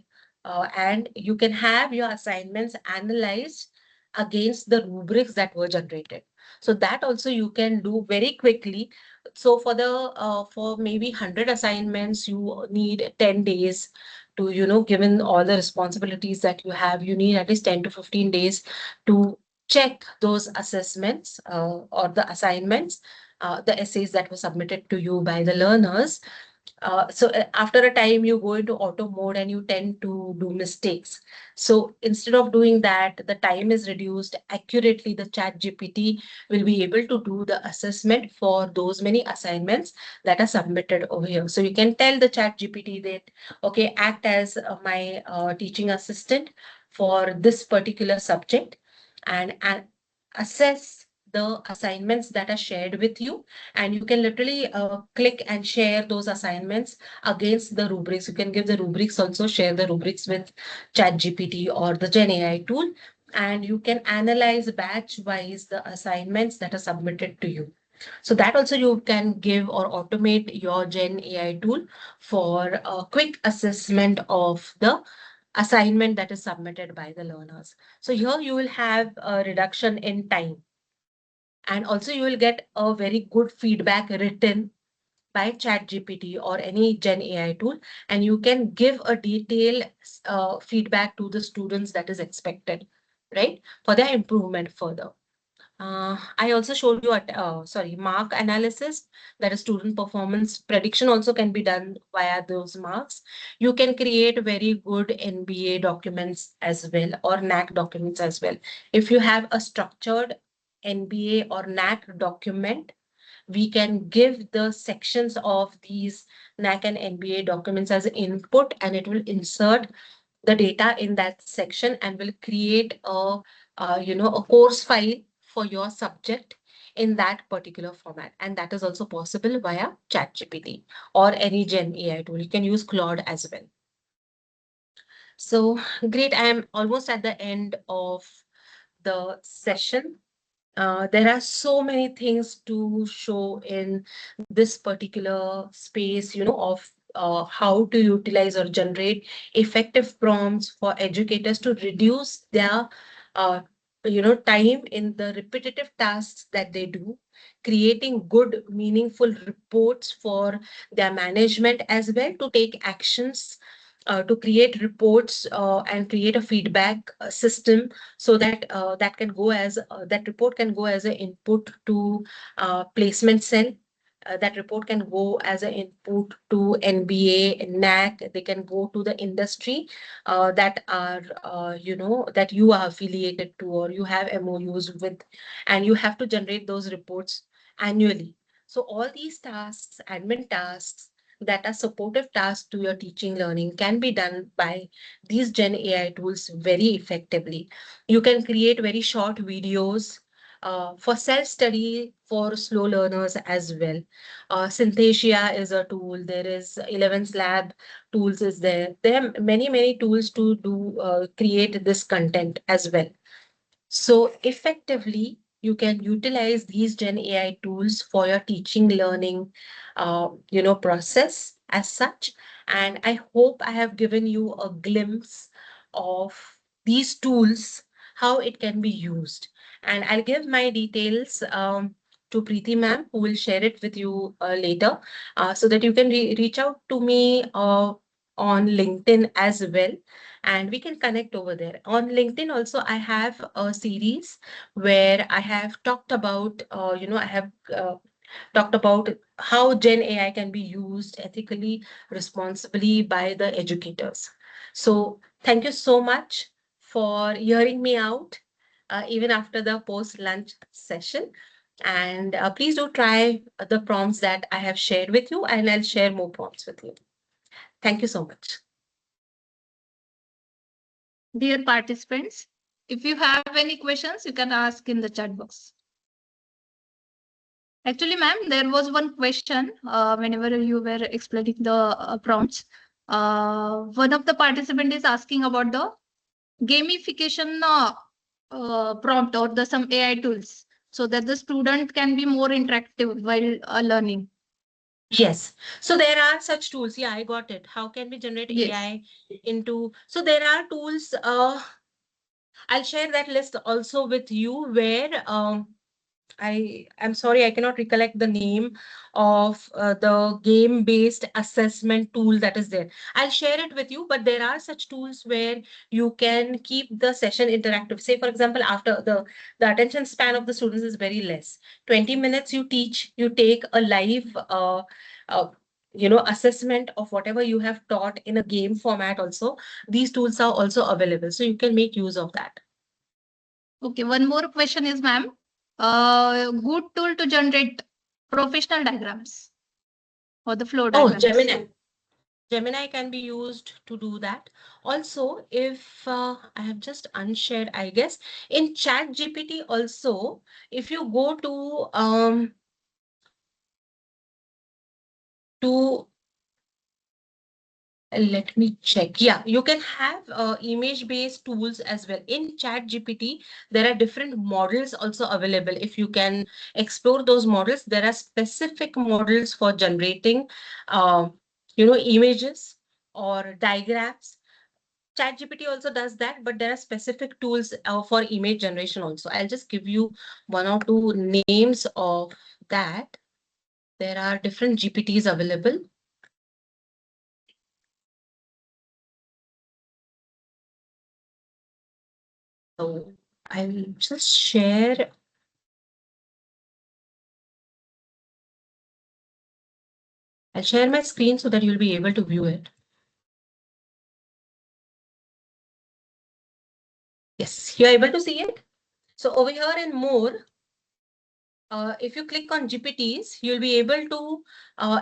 and you can have your assignments analyzed against the rubrics that were generated. So that also you can do very quickly. So for maybe 100 assignments, you need 10 days to, given all the responsibilities that you have, you need at least 10 to 15 days to check those assessments or the assignments, the essays that were submitted to you by the learners. So after a time, you go into auto mode and you tend to do mistakes. So instead of doing that, the time is reduced. Accurately, the chat GPT will be able to do the assessment for those many assignments that are submitted over here. So you can tell the chat GPT that, okay, act as my teaching assistant for this particular subject and assess the assignments that are shared with you, and you can literally click and share those assignments against the rubrics. You can give the rubrics also, share the rubrics with ChatGPT or the Gen AI tool, and you can analyze batch wise the assignments that are submitted to you. So that also you can give or automate your Gen AI tool for a quick assessment of the assignment that is submitted by the learners. So here you will have a reduction in time, and also you will get a very good feedback written by ChatGPT or any Gen AI tool, and you can give a detailed feedback to the students that is expected, right, for their improvement further. I also showed you at mark analysis, that is student performance prediction also can be done via those marks. You can create very good NBA documents as well, or NAC documents as well. If you have a structured NBA or NAC document, we can give the sections of these NAC and NBA documents as input, and it will insert the data in that section and will create a course file for your subject in that particular format. And that is also possible via ChatGPT or any Gen AI tool. You can use Claude as well. So great. I am almost at the end of the session. There are so many things to show in this particular space, of how to utilize or generate effective prompts for educators to reduce their, time in the repetitive tasks that they do, creating good, meaningful reports for their management as well, to take actions, to create reports and create a feedback system, so that that report can go as an input to placement cell. That report can go as an input to NBA, NAC. They can go to the industry that are, that you are affiliated to or you have MOUs with, and you have to generate those reports annually. So all these tasks, admin tasks, that are supportive tasks to your teaching learning, can be done by these Gen AI tools very effectively. You can create very short videos for self-study for slow learners as well. Synthesia is a tool. There is 11's Lab tools is there. There are many, many tools to do create this content as well. So effectively, you can utilize these Gen AI tools for your teaching learning, process as such. And I hope I have given you a glimpse of these tools, how it can be used. And I'll give my details to Preeti ma'am, who will share it with you later, so that you can reach out to me on LinkedIn as well, and we can connect over there. On LinkedIn also, I have a series where I have talked about, talked about how Gen AI can be used ethically, responsibly by the educators. So thank you so much for hearing me out, even after the post-lunch session. And please do try the prompts that I have shared with you, and I'll share more prompts with you. Thank you so much. Dear participants, if you have any questions, you can ask in the chat box. Actually, ma'am, there was one question whenever you were explaining the prompts. One of the participant is asking about the gamification prompt or the some AI tools, so that the student can be more interactive while learning. Yes. So there are such tools. Yeah, I got it. How can we generate Yes. AI into? So there are tools. I'll share that list also with you, where I'm sorry, I cannot recollect the name of the game-based assessment tool that is there. I'll share it with you, but there are such tools where you can keep the session interactive. Say, for example, after the attention span of the students is very less. 20 minutes you teach, you take a live uh, assessment of whatever you have taught in a game format also. These tools are also available, so you can make use of that. Okay, one more question is, ma'am, good tool to generate professional diagrams or the flow Oh, diagrams. Gemini. Gemini can be used to do that. Also, if I have just unshared, I guess, in Chat GPT also, if you go to let me check. Yeah, you can have image-based tools as well. In Chat GPT, there are different models also available. If you can explore those models, there are specific models for generating, images or diagrams. ChatGPT also does that, but there are specific tools for image generation also. I'll just give you one or two names of that. there are different GPTs available. So I will just share. I'll share my screen so that you'll be able to view it. Yes, you're able to see it. So over here in more, if you click on GPTs, you'll be able to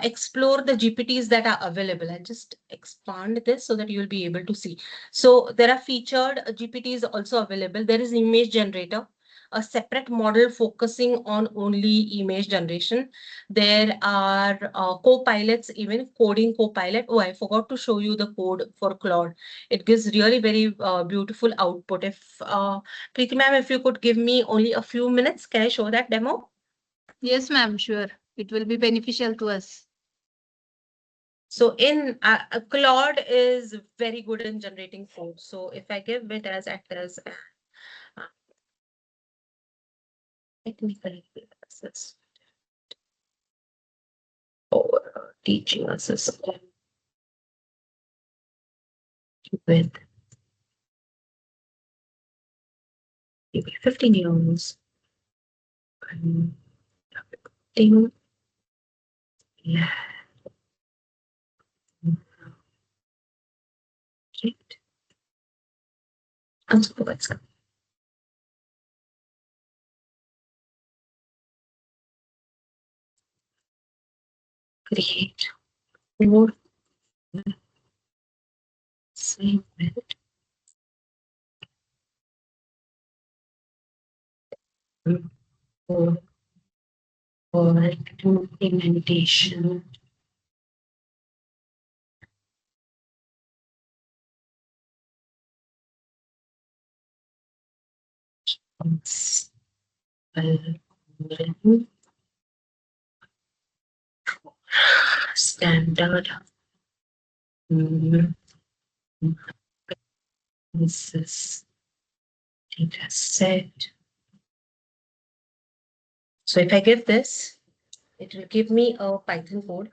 explore the GPTs that are available. I'll just expand this so that you'll be able to see. So there are featured GPTs also available. There is image generator, a separate model focusing on only image generation. There are co-pilots, even coding co-pilot. Oh, I forgot to show you the code for Claude. It gives really very beautiful output. If Preeti ma'am, if you could give me only a few minutes, can I show that demo? Yes, ma'am, sure. It will be beneficial to us. So in Claude is very good in generating code. So if I give it as actors, technical assist or teaching assistant with maybe 15 years. Thing, yeah. Right. Unsupervised. Create more segment for implementation. Standard. This is data set. So if I give this, it will give me a Python code.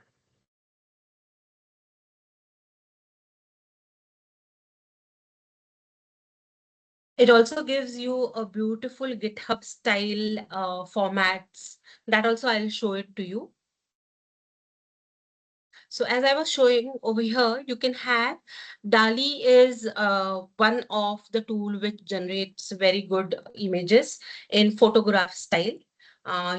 It also gives you a beautiful GitHub style formats. That also I'll show it to you. So as I was showing over here, you can have DALI is one of the tool which generates very good images in photograph style.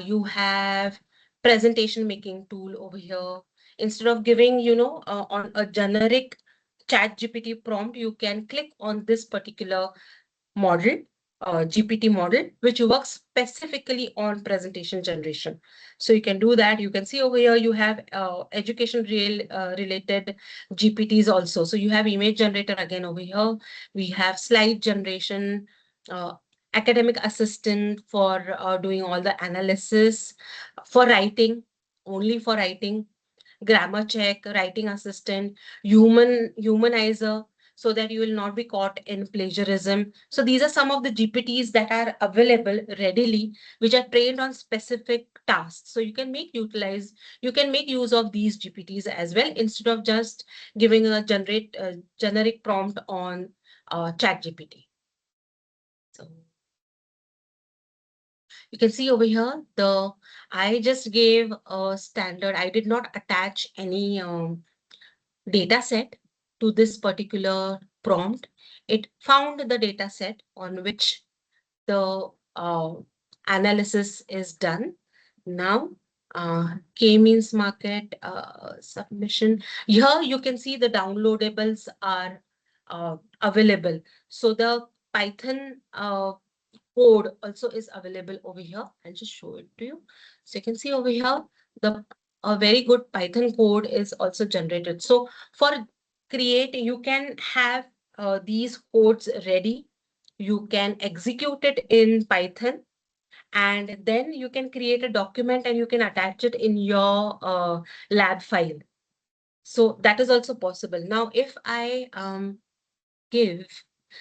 You have presentation making tool over here. Instead of giving, on a generic chat GPT prompt, you can click on this particular model, GPT model, which works specifically on presentation generation. So you can do that. You can see over here, you have education related GPTs also. So you have image generator again over here. We have slide generation, academic assistant for doing all the analysis, for writing, only for writing, grammar check, writing assistant, humanizer, so that you will not be caught in plagiarism. So these are some of the GPTs that are available readily, which are trained on specific tasks. So you can make use of these GPTs as well, instead of just giving a generic prompt on chat GPT. So you can see over here, I just gave a standard. I did not attach any data set to this particular prompt. It found the data set on which the analysis is done. Now, K-means market submission. Here you can see the downloadables are available. So the Python code also is available over here. I'll just show it to you. So you can see over here, a very good Python code is also generated. So for you can have these codes ready. You can execute it in Python, and then you can create a document and you can attach it in your lab file. So that is also possible. Now, if I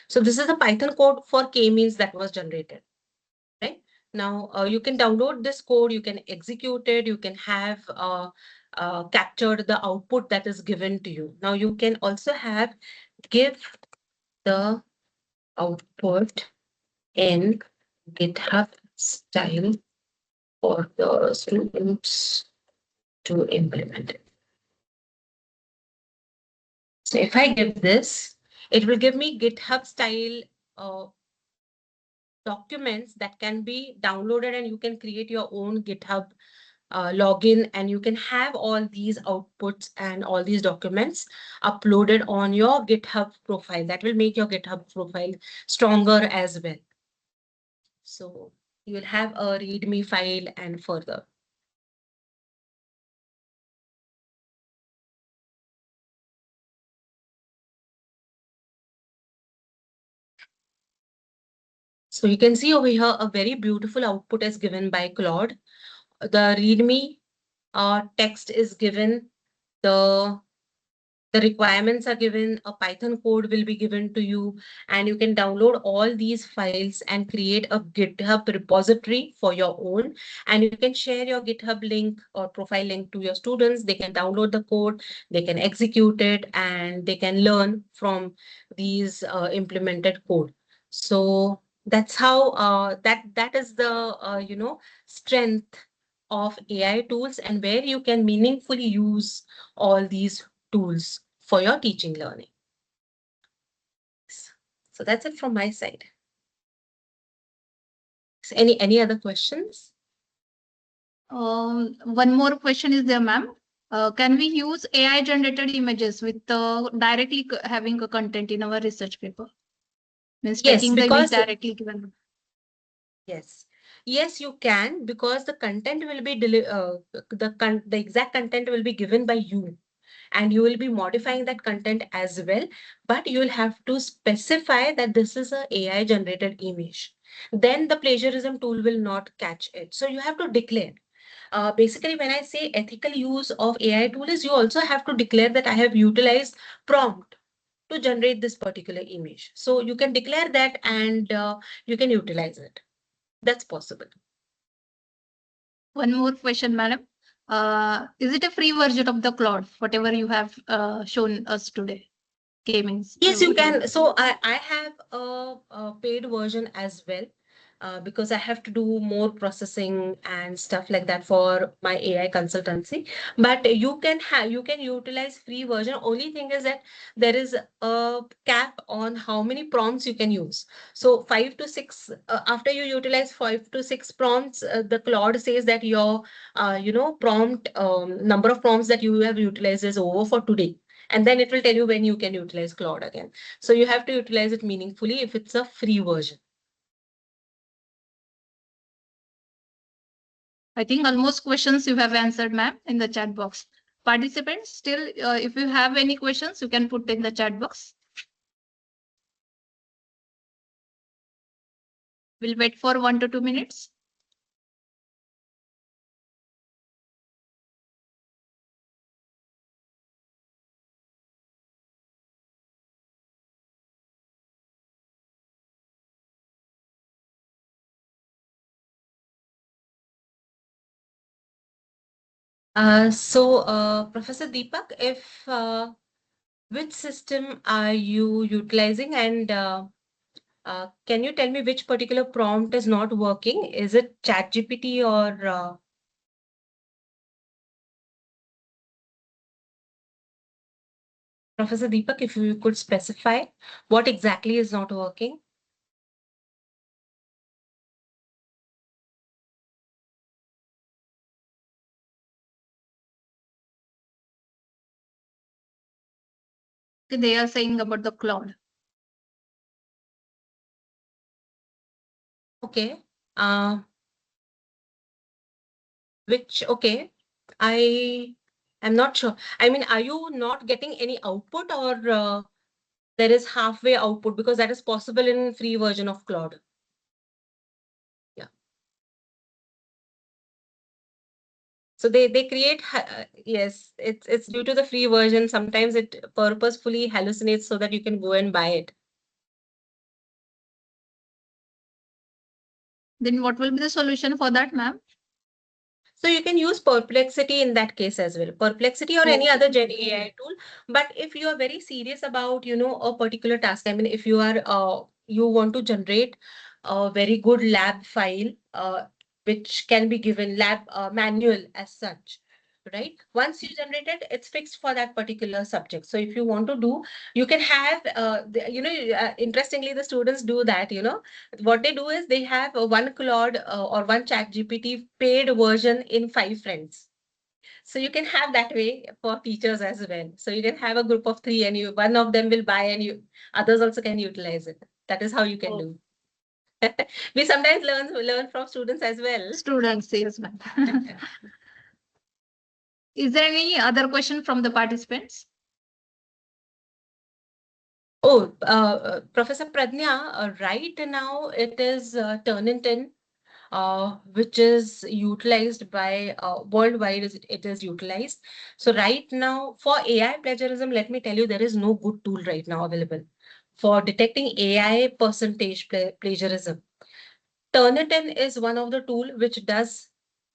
so this is the Python code for K-means that was generated, right? Now you can download this code, you can execute it, you can have captured the output that is given to you. Now you can also have give the output in GitHub style for the students to implement it. So if I give this, it will give me GitHub style documents that can be downloaded, and you can create your own GitHub login, and you can have all these outputs and all these documents uploaded on your GitHub profile. That will make your GitHub profile stronger as well. So you will have a README file and further. So you can see over here a very beautiful output is given by Claude. The README text is given, the requirements are given, a Python code will be given to you, and you can download all these files and create a GitHub repository for your own. And you can share your GitHub link or profile link to your students. They can download the code, they can execute it, and they can learn from these implemented code. So that's how that is the strength of AI tools, and where you can meaningfully use all these tools for your teaching learning. So that's it from my side. So any other questions? One more question is there, ma'am. Can we use AI generated images with directly having a content in our research paper? Means Yes, taking the image because directly given. yes, you can, because the content will be the exact content will be given by you, and you will be modifying that content as well, but you will have to specify that this is a AI generated image. Then the plagiarism tool will not catch it. So you have to declare. Basically, when I say ethical use of AI tool is, you also have to declare that I have utilized prompt to generate this particular image. So you can declare that, and you can utilize it. That's possible. One more question, madam. Is it a free version of the Claude, whatever you have shown us today? Gamings. Yes, you can. So I have a paid version as well, because I have to do more processing and stuff like that for my AI consultancy. But you can utilize free version. Only thing is that there is a cap on how many prompts you can use. So 5 to 6, after you utilize 5 to 6 prompts, the Claude says that your prompt number of prompts that you have utilized is over for today. And then it will tell you when you can utilize Claude again. So you have to utilize it meaningfully if it's a free version. I think almost questions you have answered, ma'am, in the chat box. Participants, still, if you have any questions, you can put in the chat box. We'll wait for 1 to 2 minutes. Professor Deepak, if which system are you utilizing, and can you tell me which particular prompt is not working? Is it ChatGPT or Professor Deepak, if you could specify what exactly is not working? They are saying about the Claude. Okay. Okay. I am not sure. I mean, are you not getting any output, or there is halfway output? Because that is possible in free version of Claude. Yeah. So they create, yes, it's due to the free version. Sometimes it purposefully hallucinates so that you can go and buy it. Then what will be the solution for that, ma'am? So you can use Perplexity in that case as well. Perplexity or any Okay. other Gen AI tool. But if you are very serious about, a particular task, I mean, if you are, you want to generate a very good lab file, which can be given lab manual as such, right? Once you generate it, it's fixed for that particular subject. So if you want to do, you can have, interestingly, the students do that, what they do is they have one Claude or one Chat GPT paid version in 5 friends. So you can have that way for teachers as well. So you can have a group of 3 and one of them will buy and others also can utilize it. That is how you can do. We sometimes learn from students as well. Students, yes, ma'am. Is there any other question from the participants? Oh, Professor Pradnya, right now it is Turnitin, which is utilized by worldwide, it is utilized. So right now for AI plagiarism, let me tell you, there is no good tool right now available for detecting AI percentage plagiarism. Turnitin is one of the tool which does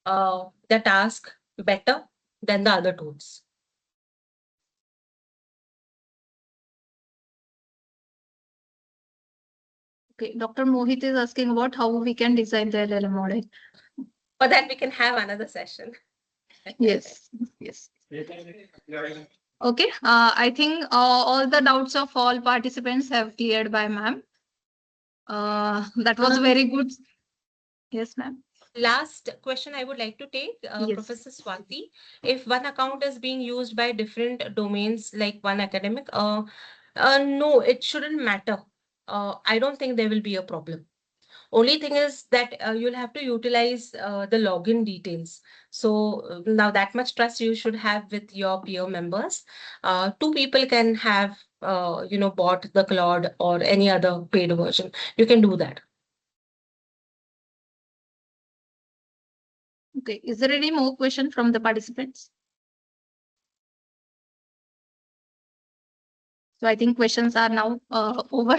the task better than the other tools. Okay, Dr. Mohit is asking about how we can design the LLM model. For that, we can have another session. Yes, yes. Okay, I think all the doubts of all participants have cleared by ma'am. That was very good. Yes, ma'am. Last question I would like to take, Yes. Professor Swati. If one account is being used by different domains, like one academic, no, it shouldn't matter. I don't think there will be a problem. Only thing is that you'll have to utilize the login details. So now that much trust you should have with your peer members. 2 people can have, bought the Claude or any other paid version. You can do that. Okay, is there any more question from the participants? So I think questions are now over.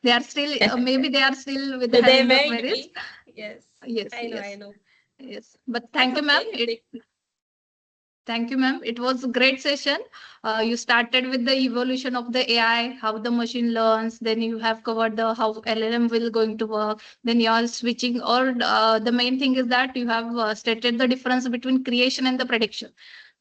They are still, maybe they are still with They having the may queries. be. Yes. Yes, I know, yes. I know. Yes, but That's thank you, ma'am. okay. Thank you, ma'am. It was a great session. You started with the evolution of the AI, how the machine learns. Then you have covered the how LLM will going to work. Then you are switching, or the main thing is that you have stated the difference between creation and the prediction.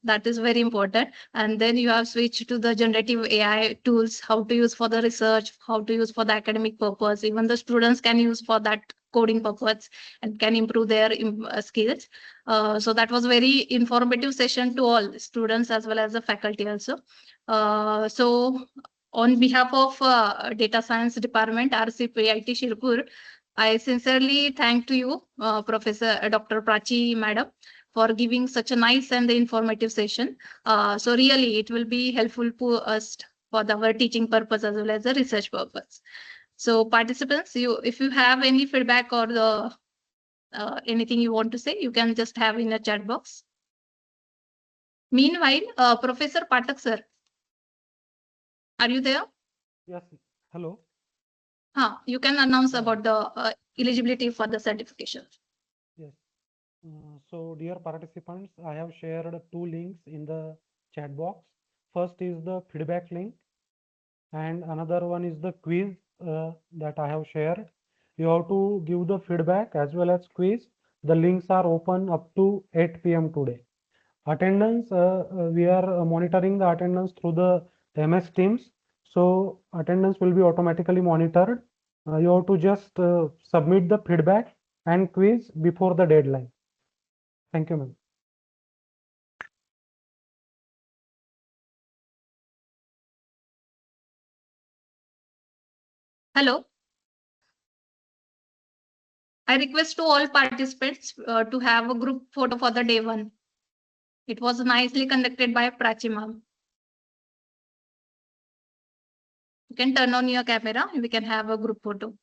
That is very important. And then you have switched to the generative AI tools, how to use for the research, how to use for the academic purpose. Even the students can use for that coding purpose and can improve their skills. So that was very informative session to all students as well as the faculty also. So on behalf of Data Science Department, RCPIT Shirpur, I sincerely thank to you, Professor Dr. Prachi Madam, for giving such a nice and informative session. So really, it will be helpful to us for our teaching purpose as well as the research purpose. So participants, if you have any feedback or the anything you want to say, you can just have in the chat box. Meanwhile, Professor Patak sir, are you there? Yes. Hello. You can announce Yeah. about the eligibility for the certification. Yes. So, dear participants, I have shared 2 links in the chat box. First is the feedback link, and another one is the quiz that I have shared. You have to give the feedback as well as quiz. The links are open up to 8 p.m. today. Attendance, we are monitoring the attendance through the MS Teams. So attendance will be automatically monitored. You have to just submit the feedback and quiz before the deadline. Thank you, ma'am. Hello. I request to all participants to have a group photo for the day 1. It was nicely conducted by Prachi ma'am. You can turn on your camera. We can have a group photo.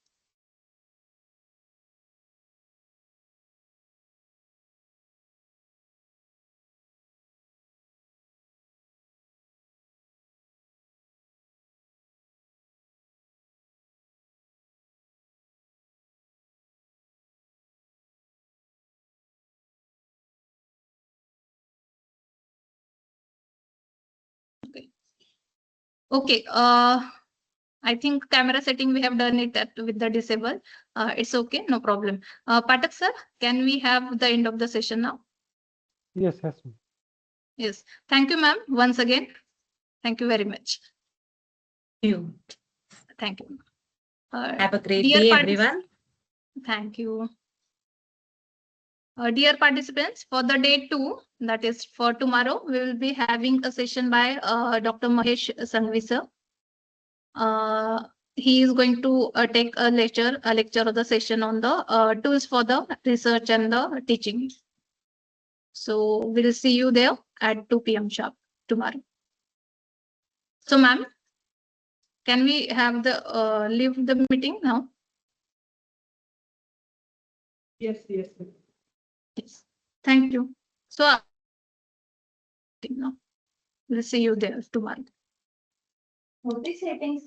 Okay. I think camera setting we have done it with the disable. It's okay, no problem. Patak sir, can we have the end of the session now? Yes, yes. Yes. Thank you, ma'am. Once again, thank you very much. You. Thank you. Have a great Dear day, partic- everyone. Thank you. Dear participants, for the day 2, that is for tomorrow, we will be having a session by Dr. Mahesh Sanghvi sir. He is going to take a lecture of the session on the tools for the research and the teaching. So we'll see you there at 2 p.m. sharp tomorrow. So, ma'am, can we have the leave the meeting now? Yes, yes. Yes. Thank you. So, now we'll see you there tomorrow. What is settings?